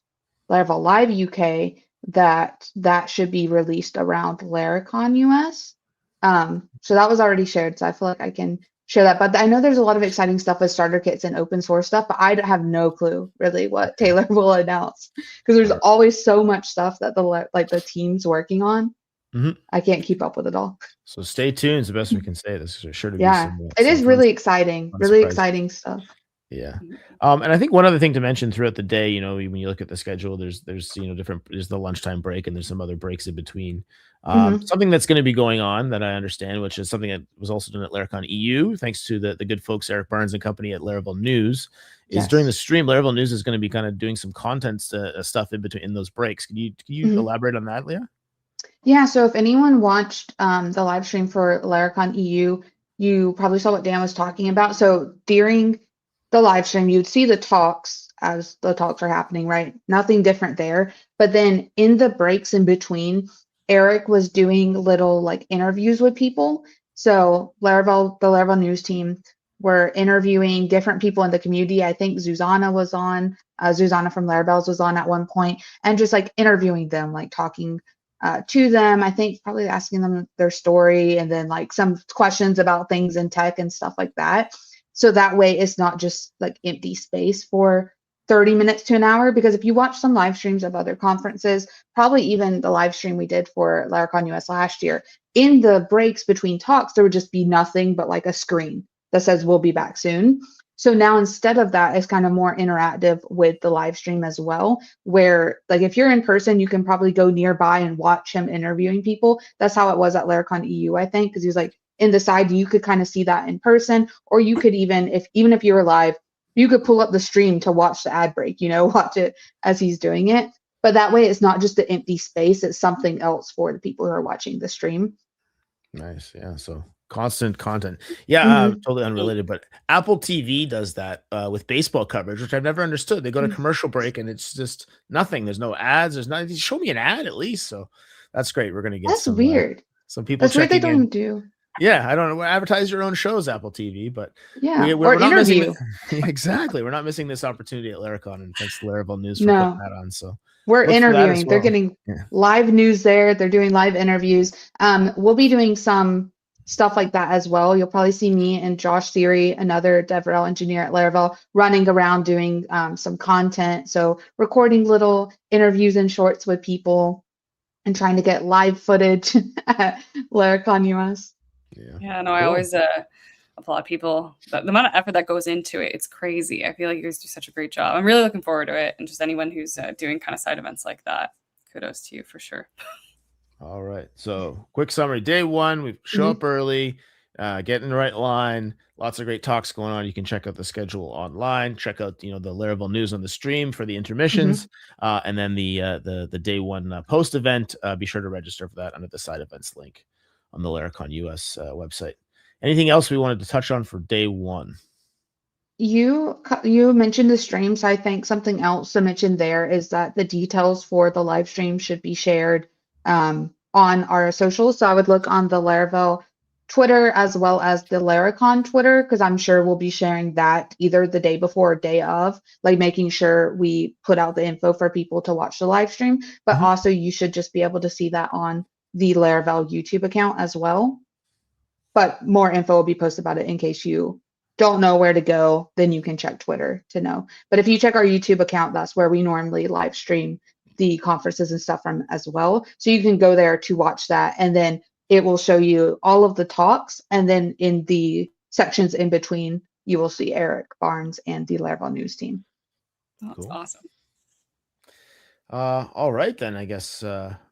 Laravel Live UK that that should be released around Laracon US. So that was already shared. So I feel like I can share that. But I know there's a lot of exciting stuff with starter kits and open source stuff, but I have no clue really what Taylor will announce because there's always so much stuff that the team's working on. Mhm. I can't keep up with it all. So stay tuned. Is the best we can say. This is sure to be Yeah, it is some really exciting, fun really surprises. exciting stuff. Yeah. And I think one other thing to mention throughout the day, when you look at the schedule, there's there's the lunchtime break and there's some other breaks in between. Something that's going to be going on that I understand, which is something that was also done at Laracon EU, thanks to the good folks, Eric Barnes and company at Laravel News, is during the stream, Laravel News is going to be kind of doing some content stuff in between in those breaks. Can you elaborate on that, Leah? Yeah, so if anyone watched the live stream for Laracon EU, you probably saw what Dan was talking about. So during the live stream, you'd see the talks as the talks are happening, right? Nothing different there. But then in the breaks in between, Eric was doing little like interviews with people. So the Laravel News team were interviewing different people in the community. I think Zuzana was on, Zuzana from Laravel's was on at one point, and just like interviewing them, like talking to them. I think probably asking them their story and then like some questions about things in tech and stuff like that. So that way it's not just like empty space for 30 minutes to an hour. Because if you watch some live streams of other conferences, probably even the live stream we did for Laracon US last year, in the breaks between talks, there would just be nothing but like a screen that says we'll be back soon. So now instead of that, it's kind of more interactive with the live stream as well, where like if you're in person, you can probably go nearby and watch him interviewing people. That's how it was at Laracon EU, I think, because he was like in the side, you could kind of see that in person, or you could even if you were live, you could pull up the stream to watch the ad break, watch it as he's doing it. But that way it's not just the empty space, it's something else for the people who are watching the stream. Nice. Yeah. So constant content. Yeah. Totally unrelated, but Apple TV does that with baseball coverage, which I've never understood. They go to commercial break and it's just nothing. There's no ads. There's nothing. Show me an ad at least. So that's great. We're going to get That's weird. some people That's weird they checking in. don't do. Yeah, I don't know. Advertise your own shows, Apple TV, but Yeah, we're or not interview. missing exactly. We're not missing this opportunity at Laracon, and thanks to Laravel News for No. putting that on. So We're look for that as interviewing. They're well. getting Yeah. live news there. They're doing live interviews. We'll be doing some stuff like that as well. You'll probably see me and Josh Theory, another DevRel engineer at Laravel, running around doing some content. So recording little interviews and shorts with people and trying to get live footage at Laracon US. Yeah, no, I always applaud people. The amount of effort that goes into it, it's crazy. I feel like you guys do such a great job. I'm really looking forward to it. And just anyone who's doing kind of side events like that, kudos to you for sure. All right. So quick summary. Day one, we show up early, get in the right line. Lots of great talks going on. You can check out the schedule online. Check out, the Laravel News on the stream for the intermissions. And then the day one post event, be sure to register for that under the side events link on the Laracon US website. Anything else we wanted to touch on for day one? You mentioned the stream, so I think something else to mention there is that the details for the live stream should be shared on our socials. So I would look on the Laravel Twitter as well as the Laracon Twitter, because I'm sure we'll be sharing that either the day before or day of, like making sure we put out the info for people to watch the live stream. But Mhm. also you should just be able to see that on the Laravel YouTube account as well. But more info will be posted about it in case you don't know where to go, then you can check Twitter to know. But if you check our YouTube account, that's where we normally live stream the conferences and stuff from as well. So you can go there to watch that, and then it will show you all of the talks. And then in the sections in between, you will see Eric Barnes and the Laravel News team. That's Cool. awesome. All right, then I guess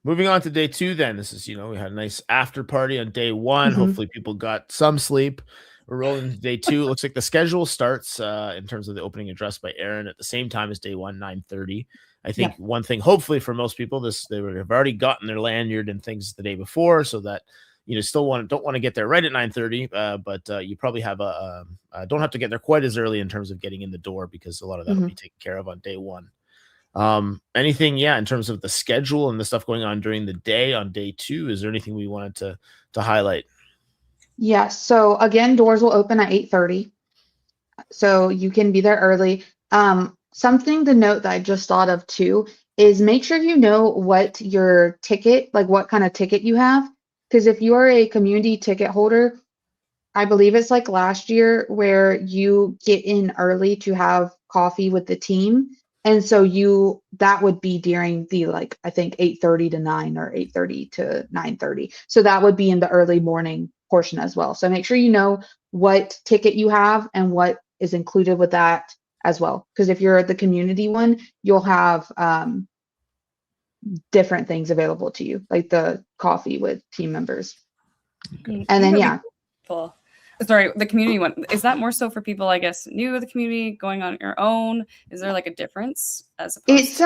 moving on to day 2, then this is, we had a nice after party on day 1. Mhm. Hopefully people got some sleep. We're rolling into day 2. It looks like the schedule starts in terms of the opening address by Aaron at the same time as day 1, 9:30. I think one thing, hopefully for most people, they would have already gotten their lanyard and things the day before, so that still don't want to get there right at 9:30, but you probably have don't have to get there quite as early in terms of getting in the door, because a lot of that will be taken care of on day 1. Anything in terms of the schedule and the stuff going on during the day on day 2, is there anything we wanted to highlight? Yeah, so again, doors will open at 8:30, so you can be there early. Something to note that I just thought of too is make sure you know what your ticket, like what kind of ticket you have, because if you are a community ticket holder, I believe it's like last year where you get in early to have coffee with the team. And so that would be during the, like, I think 8:30 to 9 or 8:30 to 9:30. So that would be in the early morning portion as well. So make sure you know what ticket you have and what is included with that as well. Because if you're the community one, you'll have different things available to you, like the coffee with team members. Okay. And then, Cool. Sorry, the community one, is that more so for people, I guess, new to the community, going on your own? Is there like a difference as opposed it's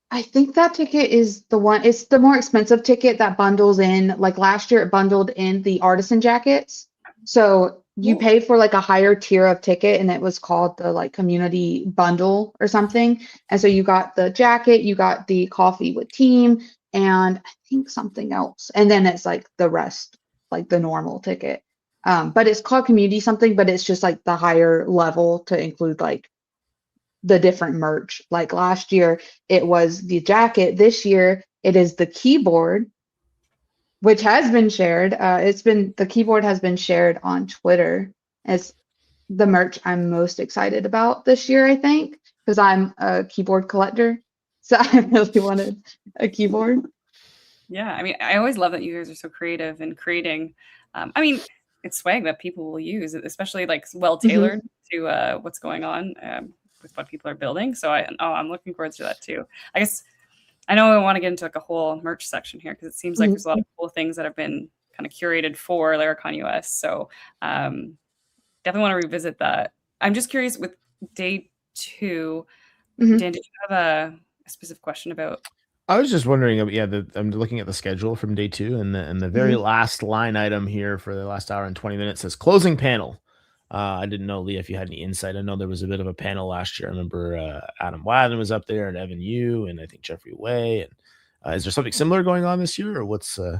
I think that ticket is it's the more expensive ticket that bundles in, like last year it bundled in the artisan jackets. So you pay for like a higher tier of ticket, and it was called the like community bundle or something. And so you got the jacket, you got the coffee with team, and I think something else. And then it's like the rest, like the normal ticket. But it's called community something, but it's just like the higher level to include like the different merch. Like last year, it was the jacket. This year, it is the keyboard, which has been shared. The keyboard has been shared on Twitter as the merch I'm most excited about this year, I think, because I'm a keyboard collector. So I really wanted a keyboard. Yeah, I mean, I always love that you guys are so creative in creating. I mean, it's swag that people will use, especially like well tailored to what's going on with what people are building. So I'm looking forward to that too. I guess I know I want to get into like a whole merch section here, because it seems like there's a lot of cool things that have been kind of curated for Laracon US. So definitely want to revisit that. I'm just curious with day 2, Dan, did you have a specific question about? I was just wondering, I'm looking at the schedule from day 2, and the very last line item here for the last hour and 20 minutes says closing panel. I didn't know, Leah, if you had any insight. I know there was a bit of a panel last year. I remember Adam Wadden was up there, and Evan Yu, and I think Jeffrey Way. And is there something similar going on this year, or what's do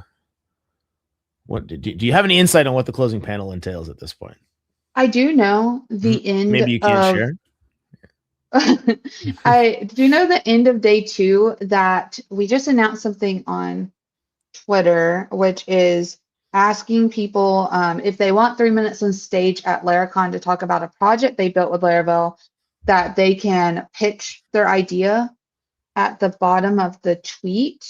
you have any insight on what the closing panel entails at this point? I do know the end. Maybe you can't share. I do know the end of day 2 that we just announced something on Twitter, which is asking people if they want 3 minutes on stage at Laracon to talk about a project they built with Laravel, that they can pitch their idea at the bottom of the tweet.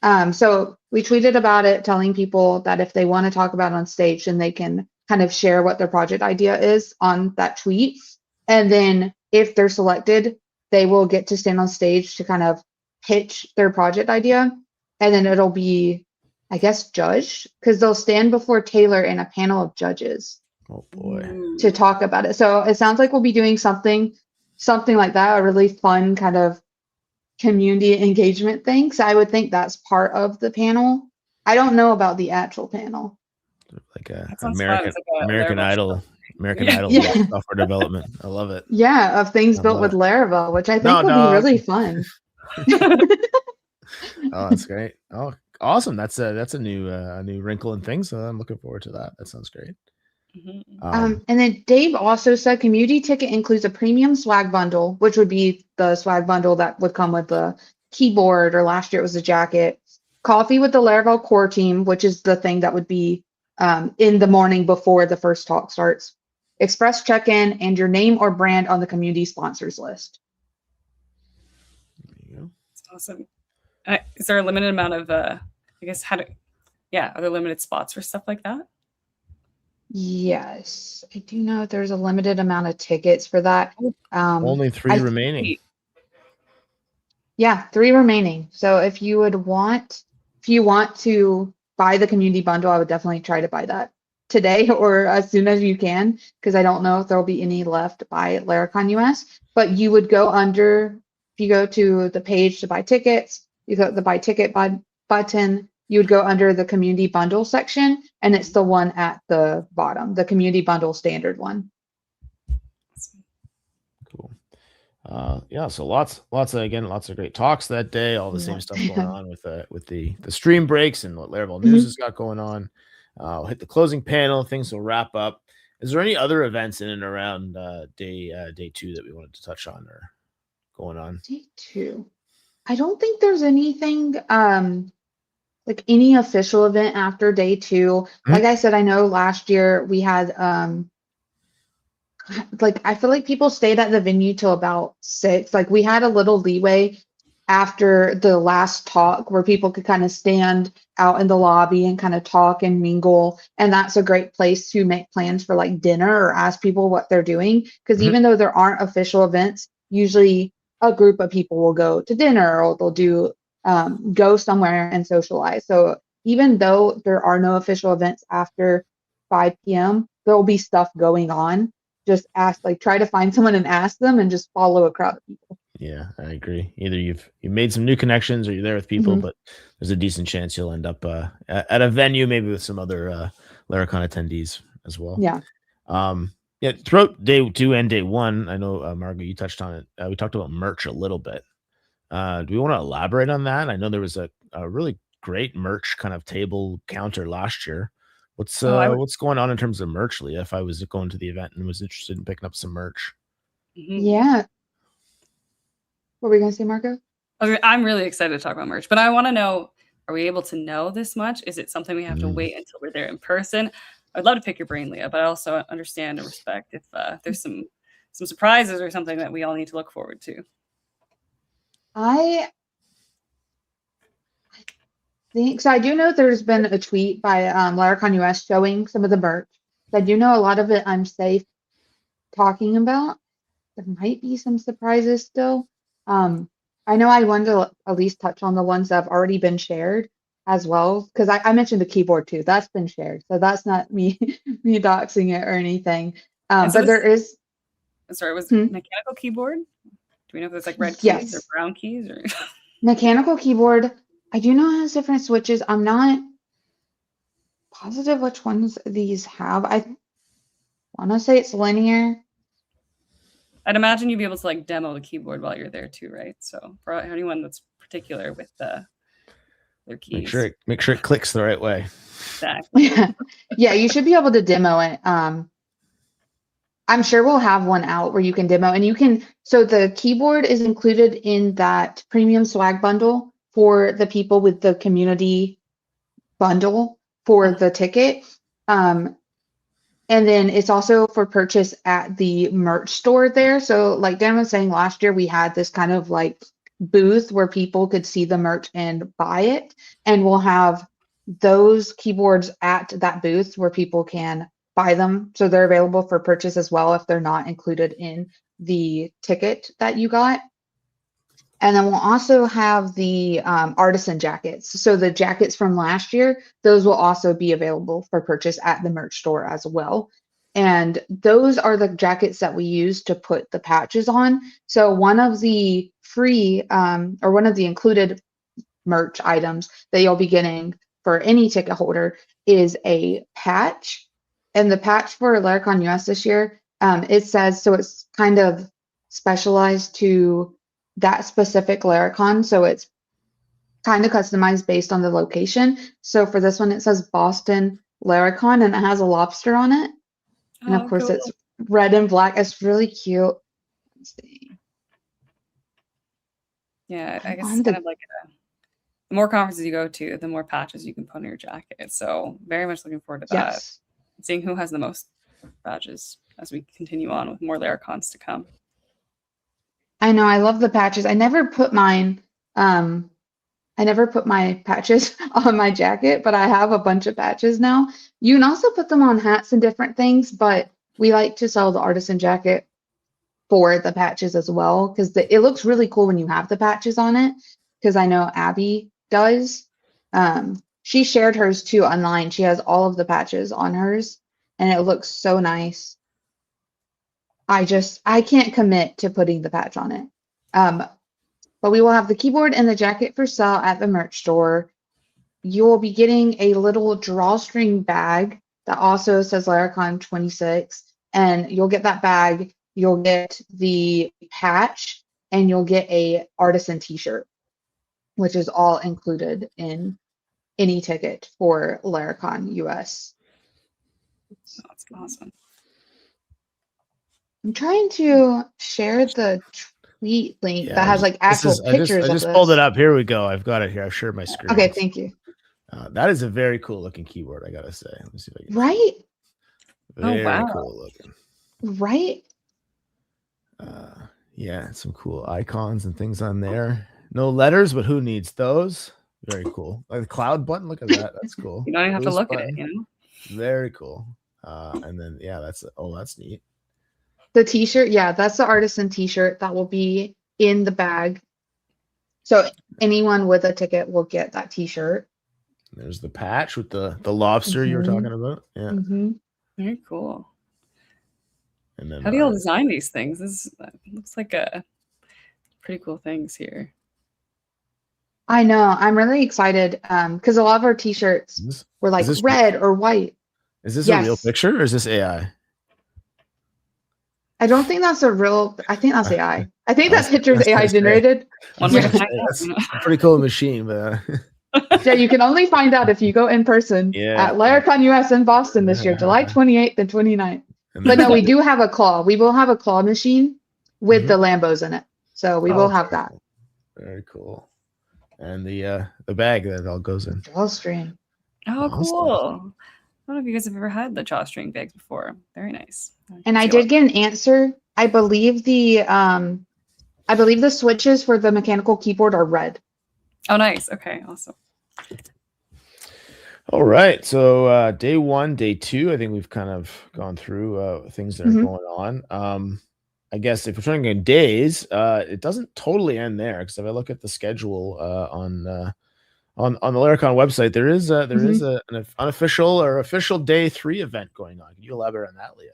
So we tweeted about it, telling people that if they want to talk about it on stage, then they can kind of share what their project idea is on that tweet. And then if they're selected, they will get to stand on stage to kind of pitch their project idea. And then it'll be, I guess, judged, because they'll stand before Taylor and a panel of judges. Oh boy. To talk about it. So it sounds like we'll be doing something like that, a really fun kind of community engagement thing. So I would think that's part of the panel. I don't know about the actual panel. Like American Idol. American Idol software development. I love it. Yeah, of things built with Laravel, which I think would be really fun. Oh, that's great. Oh, Awesome. That's a new wrinkle in things. So I'm looking forward to that. That sounds great. Mhm. And then Dave also said community ticket includes a premium swag bundle, which would be the swag bundle that would come with the keyboard, or last year it was a jacket, coffee with the Laravel core team, which is the thing that would be in the morning before the first talk starts, express check-in, and your name or brand on the community sponsors list. There you go. That's awesome. Is there a limited amount of, I guess, are there limited spots for stuff like that? Yes, I do know there's a limited amount of tickets for that. Only 3 I remaining. Yeah, 3 remaining. So if you want to buy the community bundle, I would definitely try to buy that today or as soon as you can, because I don't know if there'll be any left by Laracon US. But you would go under, if you go to the page to buy tickets, you go to the buy ticket button, you would go under the community bundle section, and it's the one at the bottom, the community bundle standard one. Cool. Yeah, so lots of great talks that day. All the same Yeah. stuff going on with the stream breaks and what Laravel News has got going on. We'll hit the closing panel. Things will wrap up. Is there any other events in and around day 2 that we wanted to touch on or going on? Day 2. I don't think there's anything like any official event after day 2. Like I said, I know last year we had like I feel like people stayed at the venue till about 6. Like we had a little leeway after the last talk where people could kind of stand out in the lobby and kind of talk and mingle. And that's a great place to make plans for like dinner or ask people what they're doing. Because even though there aren't official events, usually a group of people will go to dinner or they'll do go somewhere and socialize. So even though there are no official events after 5 p.m., there will be stuff going on. Just try to find someone and ask them and just follow a crowd of people. Yeah, I agree. Either you've made some new connections or you're there with people, but there's a decent chance you'll end up at a venue, maybe with some other Laracon attendees as well. Yeah. Yeah, throughout day 2 and day 1, I know Margo, you touched on it. We talked about merch a little bit. Do we want to elaborate on that? I know there was a really great merch kind of table counter last year. What's going on in terms of merch, Leah? If I was going to the event and was interested in picking up some merch. Yeah. What were you gonna say, Margo? Okay, I'm really excited to talk about merch, but I want to know: are we able to know this much? Is it something we have to wait until we're there in person? I'd love to pick your brain, Leah, but I also understand and respect if there's some surprises or something that we all need to look forward to. I think so. I do know there's been a tweet by Laracon US showing some of the merch. So I do know a lot of it I'm safe talking about. There might be some surprises still. I know I wanted to at least touch on the ones that have already been shared as well, because I mentioned the keyboard too. That's been shared, so that's not me me doxing it or anything. So but there is. Sorry, was it mechanical keyboard? Do we know if there's like red keys or brown keys or mechanical keyboard? I do know it has different switches. I'm not positive which ones these have. I want to say it's linear. I'd imagine you'd be able to like demo the keyboard while you're there too, right? So for anyone that's particular with their keys, Make sure it clicks the right way. Exactly. Yeah, you should be able to demo it. I'm sure we'll have one out where you can demo, and you can. So the keyboard is included in that premium swag bundle for the people with the community bundle for the ticket. And then it's also for purchase at the merch store there. So like Dan was saying, last year we had this kind of like booth where people could see the merch and buy it. And we'll have those keyboards at that booth where people can buy them. So they're available for purchase as well if they're not included in the ticket that you got. And then we'll also have the artisan jackets. So the jackets from last year, those will also be available for purchase at the merch store as well. And those are the jackets that we use to put the patches on. So one of the free or one of the included merch items that you'll be getting for any ticket holder is a patch. And the patch for Laracon US this year, it says, so it's kind of specialized to that specific Laracon. So it's kind of customized based on the location. So for this one, it says Boston Laracon, and it has a lobster on it. And of course, cool. it's red and black. It's really cute. Let's see. Yeah, I guess On it's the- kind of like the more conferences you go to, the more patches you can put on your jacket. So very much looking forward to that. Yes. Seeing who has the most badges as we continue on with more Laracons to come. I know. I love the patches. I never put mine. I never put my patches on my jacket, but I have a bunch of patches now. You can also put them on hats and different things, but we like to sell the artisan jacket for the patches as well because it looks really cool when you have the patches on it. Because I know Abby does. She shared hers too online. She has all of the patches on hers, and it looks so nice. I can't commit to putting the patch on it. But we will have the keyboard and the jacket for sale at the merch store. You will be getting a little drawstring bag that also says Laracon 26, and you'll get that bag. You'll get the patch, and you'll get a artisan t-shirt, which is all included in any ticket for Laracon US. That's awesome. I'm trying to share the tweet link that has like actual pictures I of just this. pulled it up. Here we go. I've got it here. I've shared my screen. Okay, thank you. That is a very cool looking keyboard, I gotta say. Let me see if I can. Right? Very wow. cool looking. Right? Yeah, some cool icons and things on there. No letters, but who needs those? Very cool. Like the cloud button. Look at that. That's cool. You don't even have to Boost look button. at it, you know? Very cool. And then yeah, that's neat. The t-shirt, yeah, that's the artisan t-shirt that will be in the bag. So anyone with a ticket will get that t-shirt. There's the patch with the lobster you were talking about. Yeah. Mm-hmm. Very cool. And then How do you all design these things? This looks like a pretty cool things here. I know. I'm really excited because a lot of our t-shirts were like red or white. Is this a real picture or is this AI? I don't think that's a real. I think that's AI. I think that picture is AI generated. That's a pretty cool machine, but yeah, you can only find out if you go in person at Laracon US in Boston this year, July 28th and 29th. But no, we do have a claw. We will have a claw machine with the Lambos in it. So we will have that. Very cool. And the bag that it all goes in. Drawstring. Oh, cool. I don't know if you guys have ever had the drawstring bags before. Very nice. And I did get an answer. I believe the switches for the mechanical keyboard are red. Oh, nice. Okay, awesome. All right. So day one, day two, I think we've kind of gone through things that are going on. I guess if we're talking in days, it doesn't totally end there because if I look at the schedule on the Laracon website, there is an unofficial or official day 3 event going on. Can you elaborate on that, Leah?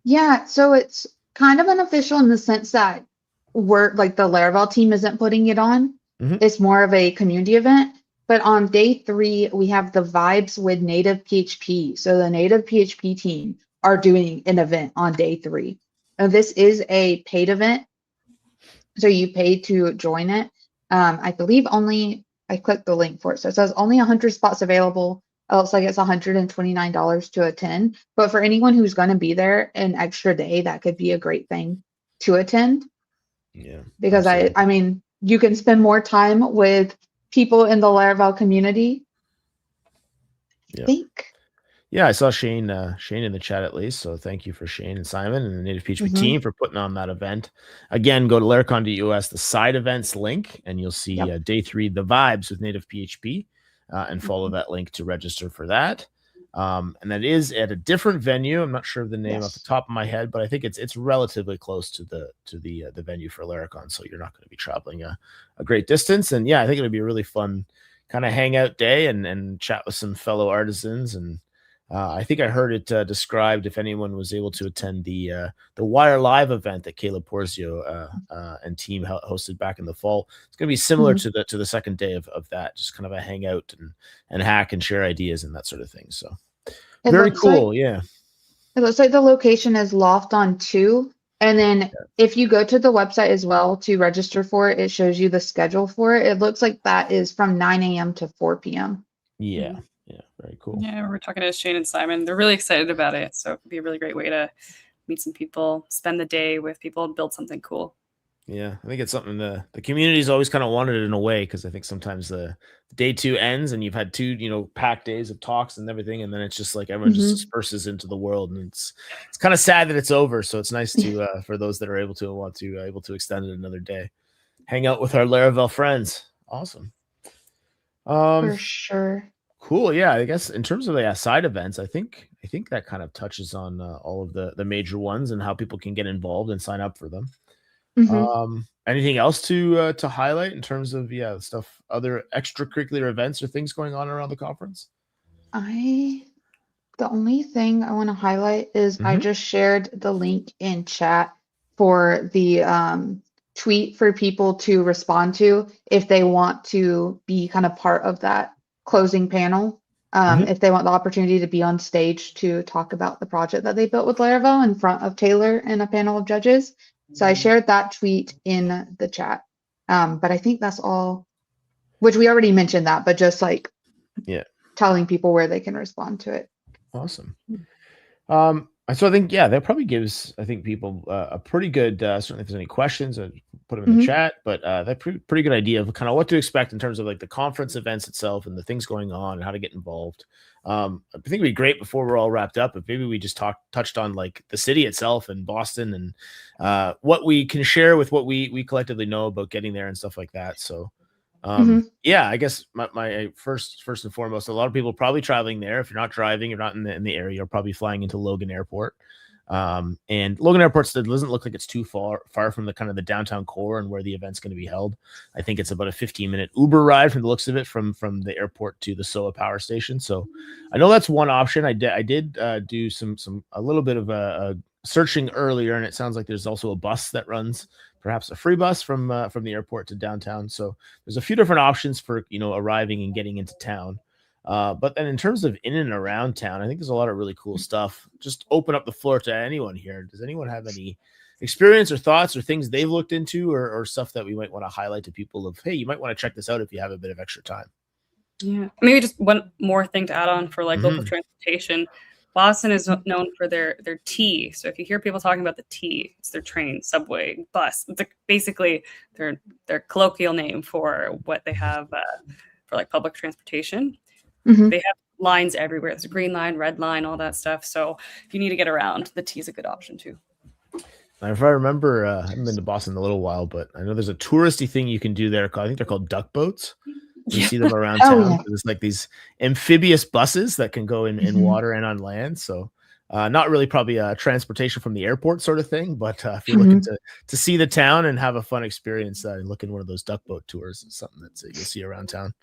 Yeah, so it's kind of unofficial in the sense that we're like the Laravel team isn't putting it on. It's more of a community event. But on day 3, we have the vibes with Native PHP. So the Native PHP team are doing an event on day 3. And this is a paid event. So you pay to join it. I believe I clicked the link for it. So it says only 100 spots available. It looks like it's $129 to attend. But for anyone who's going to be there an extra day, that could be a great thing to attend. Yeah. Because I mean, you can spend more time with people in the Laravel community. I think. Yeah, I saw Shane in the chat at least. So thank you for Shane and Simon and the Native PHP team for putting on that event. Again, go to Laracon US, the side events link, and you'll see day 3, the vibes with Native PHP, and follow that link to register for that. And that is at a different venue. I'm not sure of the name off the top of my head, but I think it's relatively close to the venue for Laracon, so you're not going to be traveling a great distance. And yeah, I think it'll be a really fun kind of hangout day and chat with some fellow artisans. And I think I heard it described if anyone was able to attend the Wire Live event that Caleb Porzio and team hosted back in the fall. It's going to be similar to the second day of that, just kind of a hangout and hack and share ideas and that sort of thing. So very cool. It looks like the location is Loft on 2 And then if you go to the website as well to register for it, it shows you the schedule for it. It looks like that is from 9 a.m. to 4 p.m. Yeah. Yeah. Very cool. Yeah, we're talking to Shane and Simon. They're really excited about it. So it could be a really great way to meet some people, spend the day with people, and build something cool. Yeah, I think it's something the community's always kind of wanted in a way, because I think sometimes the day 2 ends and you've had 2 packed days of talks and everything, and then it's just like everyone just disperses into the world, and it's kind of sad that it's over. So it's nice to for those that are able to extend it another day, hang out with our Laravel friends. Awesome. For sure. Cool. Yeah, I guess in terms of the side events, I think that kind of touches on all of the major ones and how people can get involved and sign up for them. Anything else to highlight in terms of stuff, other extracurricular events or things going on around the conference? The only thing I want to highlight is I just shared the link in chat for the tweet for people to respond to if they want to be kind of part of that closing panel. If they want the opportunity to be on stage to talk about the project that they built with Laravel in front of Taylor and a panel of judges. So I shared that tweet in the chat. But I think that's all, which we already mentioned that, but just like telling people where they can respond to it. Awesome. So I think, that probably gives, I think, people a pretty good, certainly if there's any questions, put them in the chat, but that pretty good idea of kind of what to expect in terms of like the conference events itself and the things going on and how to get involved. I think it'd be great before we're all wrapped up if maybe we just touched on like the city itself and Boston and what we can share with what we collectively know about getting there and stuff like that. So I guess my first and foremost, a lot of people probably traveling there. If you're not driving, you're not in the area, you're probably flying into Logan Airport. And Logan Airport still doesn't look like it's too far from the kind of the downtown core and where the event's going to be held. I think it's about a 15-minute Uber ride from the looks of it from the airport to the SOA power station. So I know that's one option. I did do a little bit of a searching earlier, and it sounds like there's also a bus that runs, perhaps a free bus from the airport to downtown. So there's a few different options for arriving and getting into town. But then in terms of in and around town, I think there's a lot of really cool stuff. Just open up the floor to anyone here. Does anyone have any experience or thoughts or things they've looked into or stuff that we might want to highlight to people of, hey, you might want to check this out if you have a bit of extra time? Yeah, maybe just one more thing to add on for like local transportation. Boston is known for their T. So if you hear people talking about the T, it's their train, subway, bus. It's like basically their colloquial name for what they have for like public transportation. They have lines everywhere. There's a green line, red line, all that stuff. So if you need to get around, the T is a good option too. If I remember, I haven't been to Boston in a little while, but I know there's a touristy thing you can do there. I think they're called duck boats. You see them around town. There's like these amphibious buses that can go in water and on land. So not really probably transportation from the airport sort of thing, but if you're looking to see the town and have a fun experience, look in one of those duck boat tours. It's something that you'll see around town.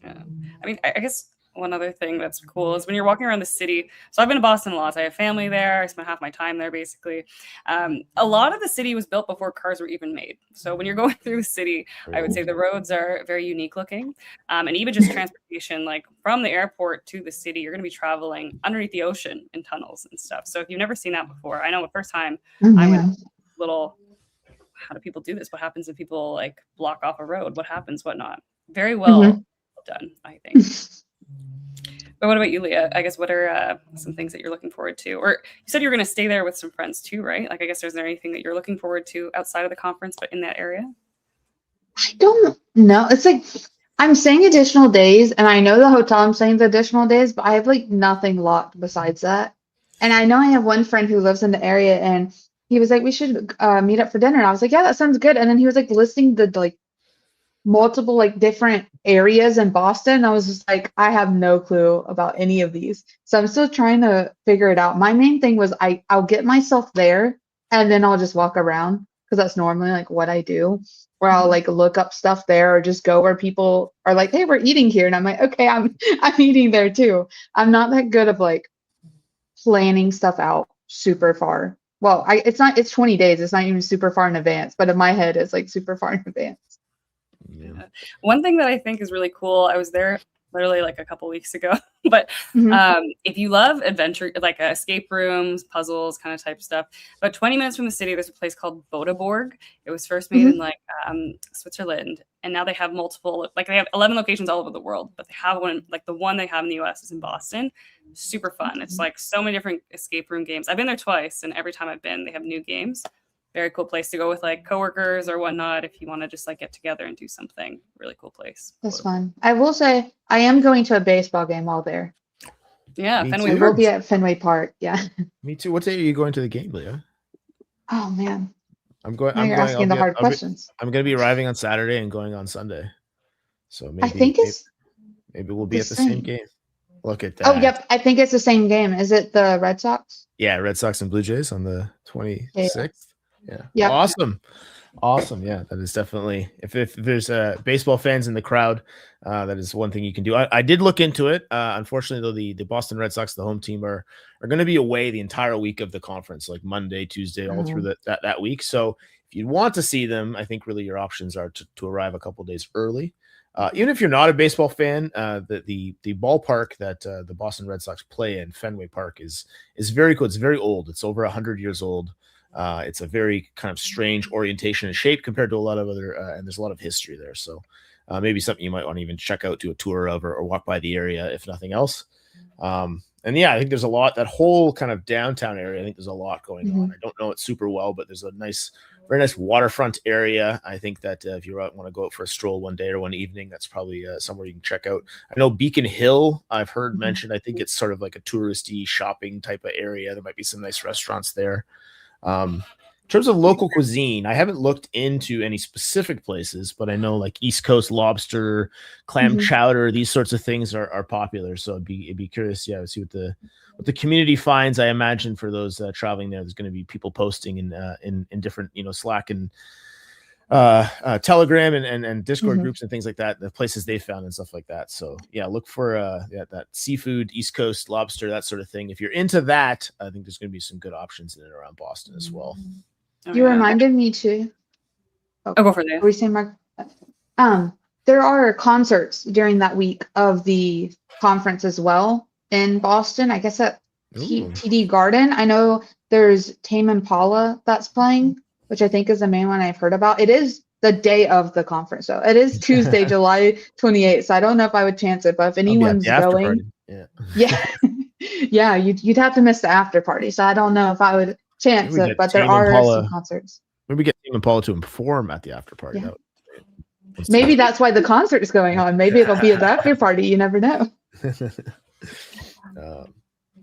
Yeah, I mean, I guess one other thing that's cool is when you're walking around the city. So I've been to Boston a lot. I have family there. I spent half my time there, basically. A lot of the city was built before cars were even made. So when you're going through the city, I would say the roads are very unique looking. And even just transportation, like from the airport to the city, you're going to be traveling underneath the ocean in tunnels and stuff. So if you've never seen that before, I know the first time I went how do people do this? What happens if people like block off a road? What happens? What not? Very well done, I think. But what about you, Leah? I guess what are some things that you're looking forward to? Or you said you were going to stay there with some friends too, right? Like, I guess, is there anything that you're looking forward to outside of the conference, but in that area? I don't know. It's like I'm staying additional days, and I know the hotel I'm staying the additional days, but I have like nothing locked besides that. And I know I have one friend who lives in the area, and he was like, we should meet up for dinner. And I was like, yeah, that sounds good. And then he was like listing the like multiple like different areas in Boston. I was just like, I have no clue about any of these. So I'm still trying to figure it out. My main thing was I'll get myself there and then I'll just walk around because that's normally like what I do, where I'll like look up stuff there or just go where people are like, hey, we're eating here. And I'm like, okay, I'm eating there too. I'm not that good of like planning stuff out super far. Well, it's 20 days. It's not even super far in advance, but in my head, it's like super far in advance. Yeah. One thing that I think is really cool, I was there literally like a couple weeks ago. But if you love adventure, like escape rooms, puzzles, kind of type stuff, about 20 minutes from the city, there's a place called Bodeborg. It was first made in like Switzerland, and now they have multiple, like they have 11 locations all over the world, but they have one, like the one they have in the US is in Boston. Super fun. It's like so many different escape room games. I've been there twice, and every time I've been, they have new games. Very cool place to go with like coworkers or whatnot if you want to just like get together and do something. Really cool place. That's fun. I will say I am going to a baseball game while there. Yeah, Fenway I Park. will be at Fenway Park. Yeah. Me too. What day are you going to the game, Leah? Oh man. I'm going. Now you're asking the hard questions. I'm going to be arriving on Saturday and going on Sunday. So maybe I think maybe we'll be at the same game. Look at that. Oh, yep. I think it's the same game. Is it the Red Sox? Yeah, Red Sox and Blue Jays on the 26th. Yeah. Awesome. Yeah, that is definitely, if there's baseball fans in the crowd, that is one thing you can do. I did look into it. Unfortunately, though, the Boston Red Sox, the home team, are going to be away the entire week of the conference, like Monday, Tuesday, all through that week. So if you want to see them, I think really your options are to arrive a couple days early. Even if you're not a baseball fan, the ballpark that the Boston Red Sox play in, Fenway Park, is very cool. It's very old. It's over 100 years old. It's a very kind of strange orientation and shape compared to a lot of other, and there's a lot of history there. So maybe something you might want to even check out, do a tour of, or walk by the area, if nothing else. And yeah, I think there's a lot, that whole kind of downtown area, I think there's a lot going on. I don't know it super well, but there's a very nice waterfront area. I think that if you want to go out for a stroll one day or one evening, that's probably somewhere you can check out. I know Beacon Hill, I've heard mentioned. I think it's sort of like a touristy shopping type of area. There might be some nice restaurants there. In terms of local cuisine, I haven't looked into any specific places, but I know like East Coast lobster, clam chowder, these sorts of things are popular. So it'd be curious, to see what the community finds. I imagine for those traveling there's going to be people posting in different, Slack and Telegram and Discord groups and things like that, the places they found and stuff like that. So yeah, look for that seafood, East Coast lobster, that sort of thing. If you're into that, I think there's going to be some good options in and around Boston as well. You reminded me too. I'll go for that. Were you saying, Mark? There are concerts during that week of the conference as well in Boston. I guess at TD Garden. I know there's Tame Impala that's playing, which I think is the main one I've heard about. It is the day of the conference, so it is Tuesday, July 28th. So I don't know if I would chance it, but if anyone's going, you'd have to miss the after party. So I don't know if I would chance it, but there are some concerts. Maybe get Tame Impala to perform at the after party. Yeah. Maybe that's why the concert is going on. Maybe it'll be at the after party. You never know.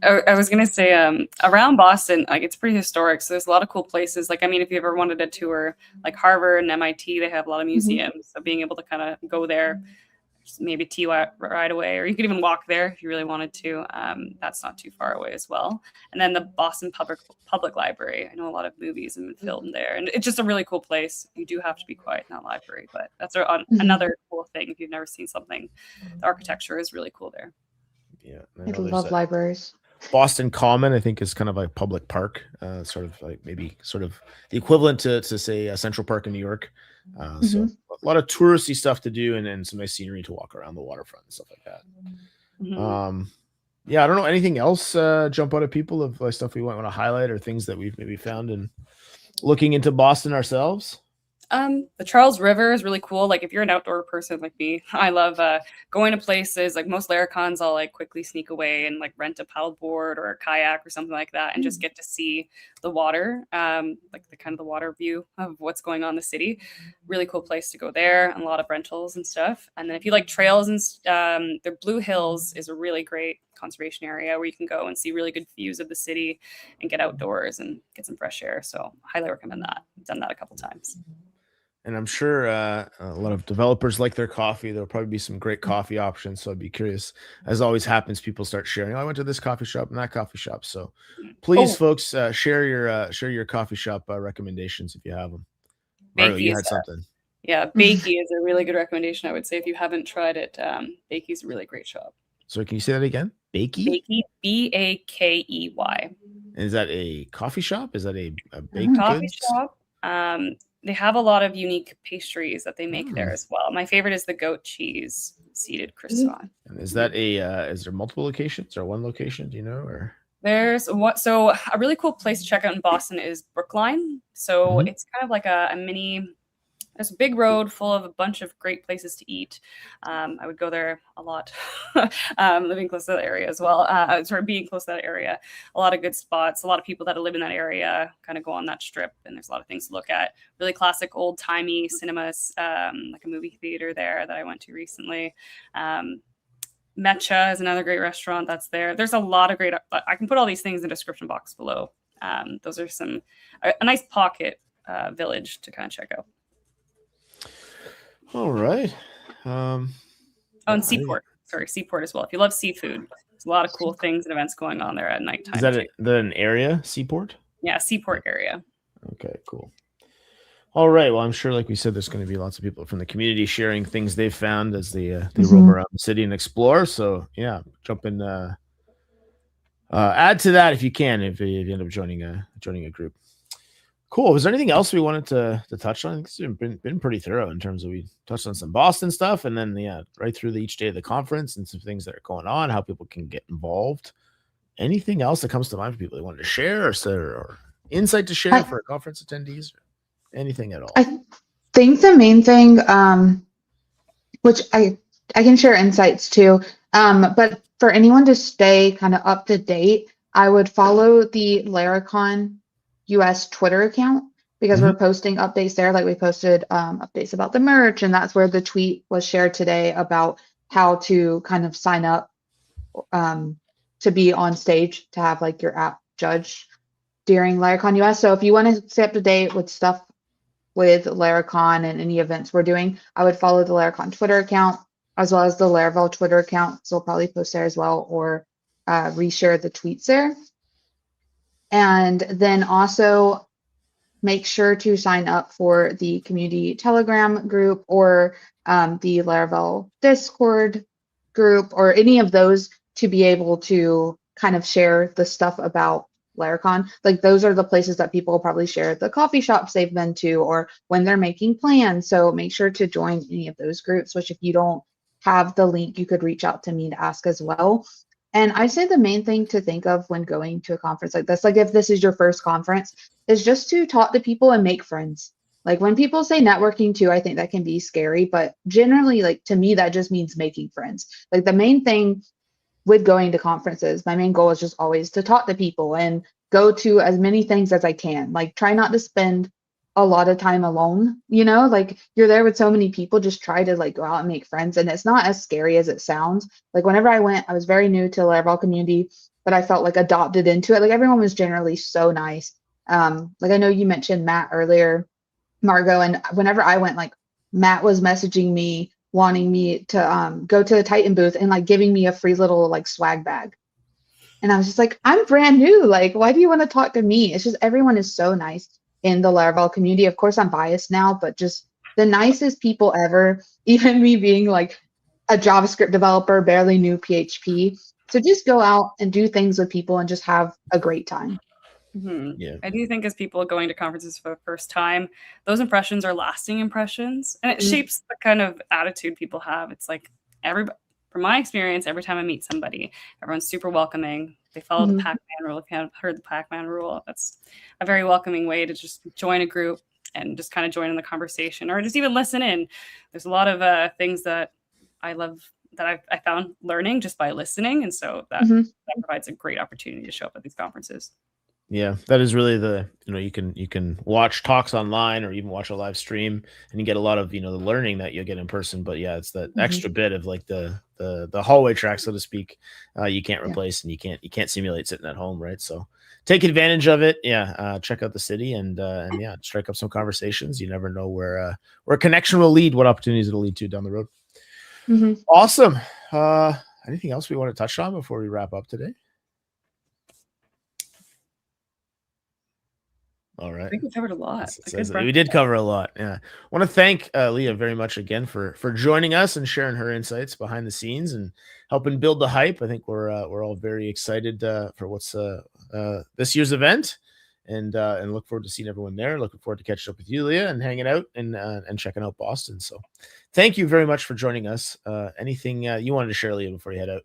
I was going to say around Boston, like it's pretty historic. So there's a lot of cool places. Like, I mean, if you ever wanted to tour like Harvard and MIT, they have a lot of museums. So being able to kind of go there, maybe tea right away, or you could even walk there if you really wanted to. That's not too far away as well. And then the Boston Public Library. I know a lot of movies have been filmed there, and it's just a really cool place. You do have to be quiet in that library, but that's another cool thing. If you've never seen something, the architecture is really cool there. Yeah, I love libraries. Boston Common, I think, is kind of like public park, sort of like maybe sort of the equivalent to say Central Park in New York. So a lot of touristy stuff to do, and some nice scenery to walk around the waterfront and stuff like that. I don't know, anything else jump out at people of like stuff we want to highlight or things that we've maybe found in looking into Boston ourselves? The Charles River is really cool. Like if you're an outdoor person like me, I love going to places. Like most Laracons, I'll like quickly sneak away and like rent a paddleboard or a kayak or something like that, and just get to see the water, like the kind of the water view of what's going on in the city. Really cool place to go there, and a lot of rentals and stuff. And then if you like trails, and the Blue Hills is a really great conservation area where you can go and see really good views of the city and get outdoors and get some fresh air. So highly recommend that. I've done that a couple times. And I'm sure a lot of developers like their coffee. There'll probably be some great coffee options. So I'd be curious. As always happens, people start sharing. I went to this coffee shop and that coffee shop. So please, folks, share your coffee shop recommendations if you have them. Margo, you had something. Yeah, Bakey is a really good recommendation. I would say if you haven't tried it, Bakey's a really great shop. So can you say that again? Bakey? Bakey, Bakey. Is that a coffee shop? Is that a baked coffee goods shop? They have a lot of unique pastries that they make there as well. My favorite is the goat cheese seeded croissant. And is that is there multiple locations or one location? Do you know? Or there's so a really cool place to check out in Boston is Brookline. So it's kind of like a mini. There's a big road full of a bunch of great places to eat. I would go there a lot, living close to that area as well. Sort of being close to that area, a lot of good spots. A lot of people that live in that area kind of go on that strip, and there's a lot of things to look at. Really classic, old-timey cinemas, like a movie theater there that I went to recently. Mecha is another great restaurant that's there. There's a lot of great. I can put all these things in the description box below. Those are a nice pocket village to kind of check out. All right. And Seaport. Sorry, Seaport as well. If you love seafood, there's a lot of cool things and events going on there at nighttime. Is that an area, Seaport? Yeah, Seaport area. Okay, cool. All right. Well, I'm sure, like we said, there's going to be lots of people from the community sharing things they've found as they roam around the city and explore. So yeah, jump in, add to that if you can, if you end up joining a group. Cool. Was there anything else we wanted to touch on? I think it's been pretty thorough in terms of we touched on some Boston stuff, and then right through each day of the conference and some things that are going on, how people can get involved. Anything else that comes to mind for people they wanted to share or insight to share for conference attendees? Anything at all? I think the main thing, which I can share insights too, but for anyone to stay kind of up to date, I would follow the Laracon US Twitter account because we're posting updates there. Like we posted updates about the merch, and that's where the tweet was shared today about how to kind of sign up to be on stage to have like your app judged during Laracon US. So if you want to stay up to date with stuff with Laracon and any events we're doing, I would follow the Laracon Twitter account as well as the Laravel Twitter account. So we'll probably post there as well or reshare the tweets there. And then also make sure to sign up for the community Telegram group or the Laravel Discord group or any of those to be able to kind of share the stuff about Laracon. Like those are the places that people will probably share the coffee shops they've been to or when they're making plans. So make sure to join any of those groups, which if you don't have the link, you could reach out to me to ask as well. And I say the main thing to think of when going to a conference like this, like if this is your first conference, is just to talk to people and make friends. Like when people say networking too, I think that can be scary, but generally, like to me, that just means making friends. Like the main thing with going to conferences, my main goal is just always to talk to people and go to as many things as I can. Like try not to spend a lot of time alone, you know, like you're there with so many people, just try to like go out and make friends. And it's not as scary as it sounds. Like whenever I went, I was very new to the Laravel community, but I felt like adopted into it. Like everyone was generally so nice. Like I know you mentioned Matt earlier, Margo, and whenever I went, like Matt was messaging me, wanting me to go to the Titan booth and like giving me a free little like swag bag. And I was just like, I'm brand new. Like, why do you want to talk to me? It's just everyone is so nice in the Laravel community. Of course, I'm biased now, but just the nicest people ever, even me being like a JavaScript developer, barely knew PHP. So just go out and do things with people and just have a great time. Yeah, I do think as people going to conferences for the first time, those impressions are lasting impressions, and it shapes the kind of attitude people have. It's like from my experience, every time I meet somebody, everyone's super welcoming. They follow the Pac-Man rule. If you haven't heard the Pac-Man rule, that's a very welcoming way to just join a group and just kind of join in the conversation or just even listen in. There's a lot of things that I love that I found learning just by listening, and so that provides a great opportunity to show up at these conferences. Yeah, that is really you can watch talks online or even watch a live stream and you get a lot of, the learning that you'll get in person. But yeah, it's that extra bit of like the hallway track, so to speak, you can't replace and you can't simulate sitting at home. Right. So take advantage of it. Yeah. Check out the city and yeah, strike up some conversations. You never know where connection will lead, what opportunities it'll lead to down the road. Awesome. Anything else we want to touch on before we wrap up today? All right. I think we covered a lot. We did cover a lot. Yeah. I want to thank Leah very much again for joining us and sharing her insights behind the scenes and helping build the hype. I think we're all very excited for what's this year's event. and look forward to seeing everyone there. Looking forward to catching up with you, Leah, and hanging out and checking out Boston. So thank you very much for joining us. Anything you wanted to share, Leah, before you head out?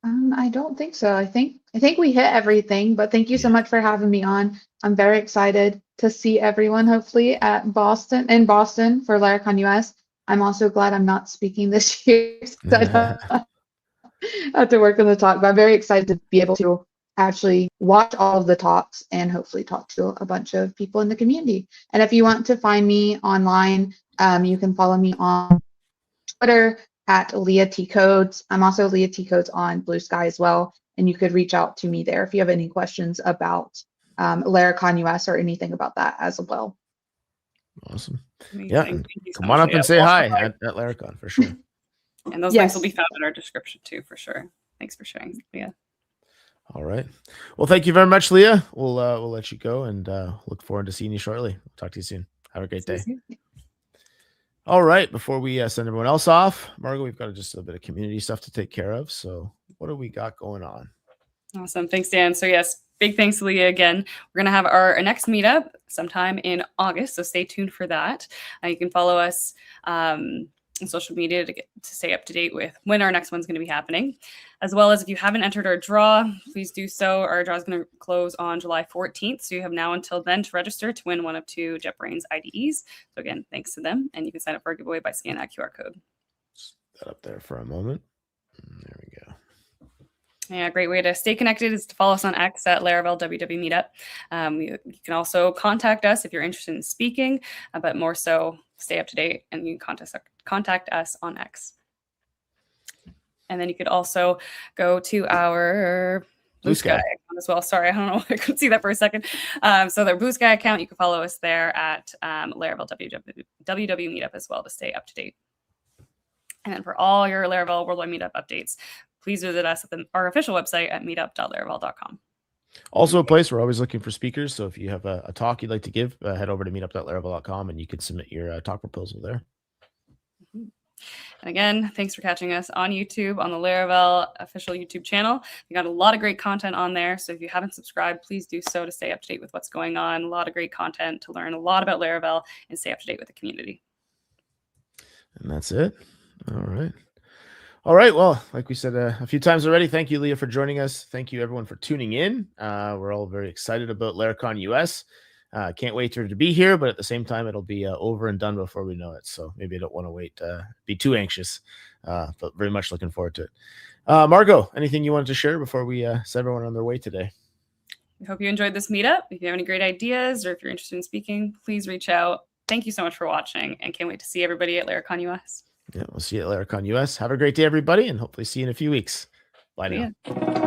I don't think so. I think we hit everything, but thank you so much for having me on. I'm very excited to see everyone hopefully in Boston for Laracon US. I'm also glad I'm not speaking this year, so I don't have to work on the talk, but I'm very excited to be able to actually watch all of the talks and hopefully talk to a bunch of people in the community. And if you want to find me online, you can follow me on Twitter at Leah T Codes. I'm also Leah T Codes on Blue Sky as well, and you could reach out to me there if you have any questions about Laracon US or anything about that as well. Awesome. Amazing. Yeah, Thank you so come much, on up Leah. and say hi at Laracon for sure. And those Yes. links will be found in our description too, for sure. Thanks for sharing, Leah. All right. Well, thank you very much, Leah. We'll let you go and look forward to seeing you shortly. Talk to you soon. Have a great day. All right. Before we send everyone else off, Margo, we've got just a bit of community stuff to take care of. So what do we got going on? Awesome. Thanks, Dan. So yes, big thanks to Leah again. We're going to have our next meetup sometime in August, so stay tuned for that. You can follow us on social media to stay up to date with when our next one's going to be happening. As well as if you haven't entered our draw, please do so. Our draw is going to close on July 14th, so you have now until then to register to win one of 2 JetBrains IDEs. So again, thanks to them, and you can sign up for a giveaway by scanning that QR code. Set up there for a moment. There we go. Yeah, a great way to stay connected is to follow us on X at Laravel WW Meetup. You can also contact us if you're interested in speaking, but more so stay up to date, and you can contact us on X. And then you could also go to our Blue Sky account as well. Sorry, I don't know. I couldn't see that for a second. So their Blue Sky account, you can follow us there at Laravel WW Meetup as well to stay up to date. And then for all your Laravel Worldwide Meetup updates, please visit us at our official website at meetup.laravel.com. Also a place we're always looking for speakers. So if you have a talk you'd like to give, head over to meetup.laravel.com and you can submit your talk proposal there. And again, thanks for catching us on YouTube, on the Laravel official YouTube channel. We got a lot of great content on there. So if you haven't subscribed, please do so to stay up to date with what's going on. A lot of great content to learn a lot about Laravel and stay up to date with the community. And that's it. All right. All right. Well, like we said a few times already, thank you, Leah, for joining us. Thank you, everyone, for tuning in. We're all very excited about Laracon US. Can't wait to be here, but at the same time, it'll be over and done before we know it. So maybe I don't want to wait, be too anxious, but very much looking forward to it. Margo, anything you wanted to share before we send everyone on their way today? We hope you enjoyed this meetup. If you have any great ideas or if you're interested in speaking, please reach out. Thank you so much for watching, and can't wait to see everybody at Laracon US. Yeah, we'll see you at Laracon US. Have a great day, everybody, and hopefully see you in a few weeks. Bye now.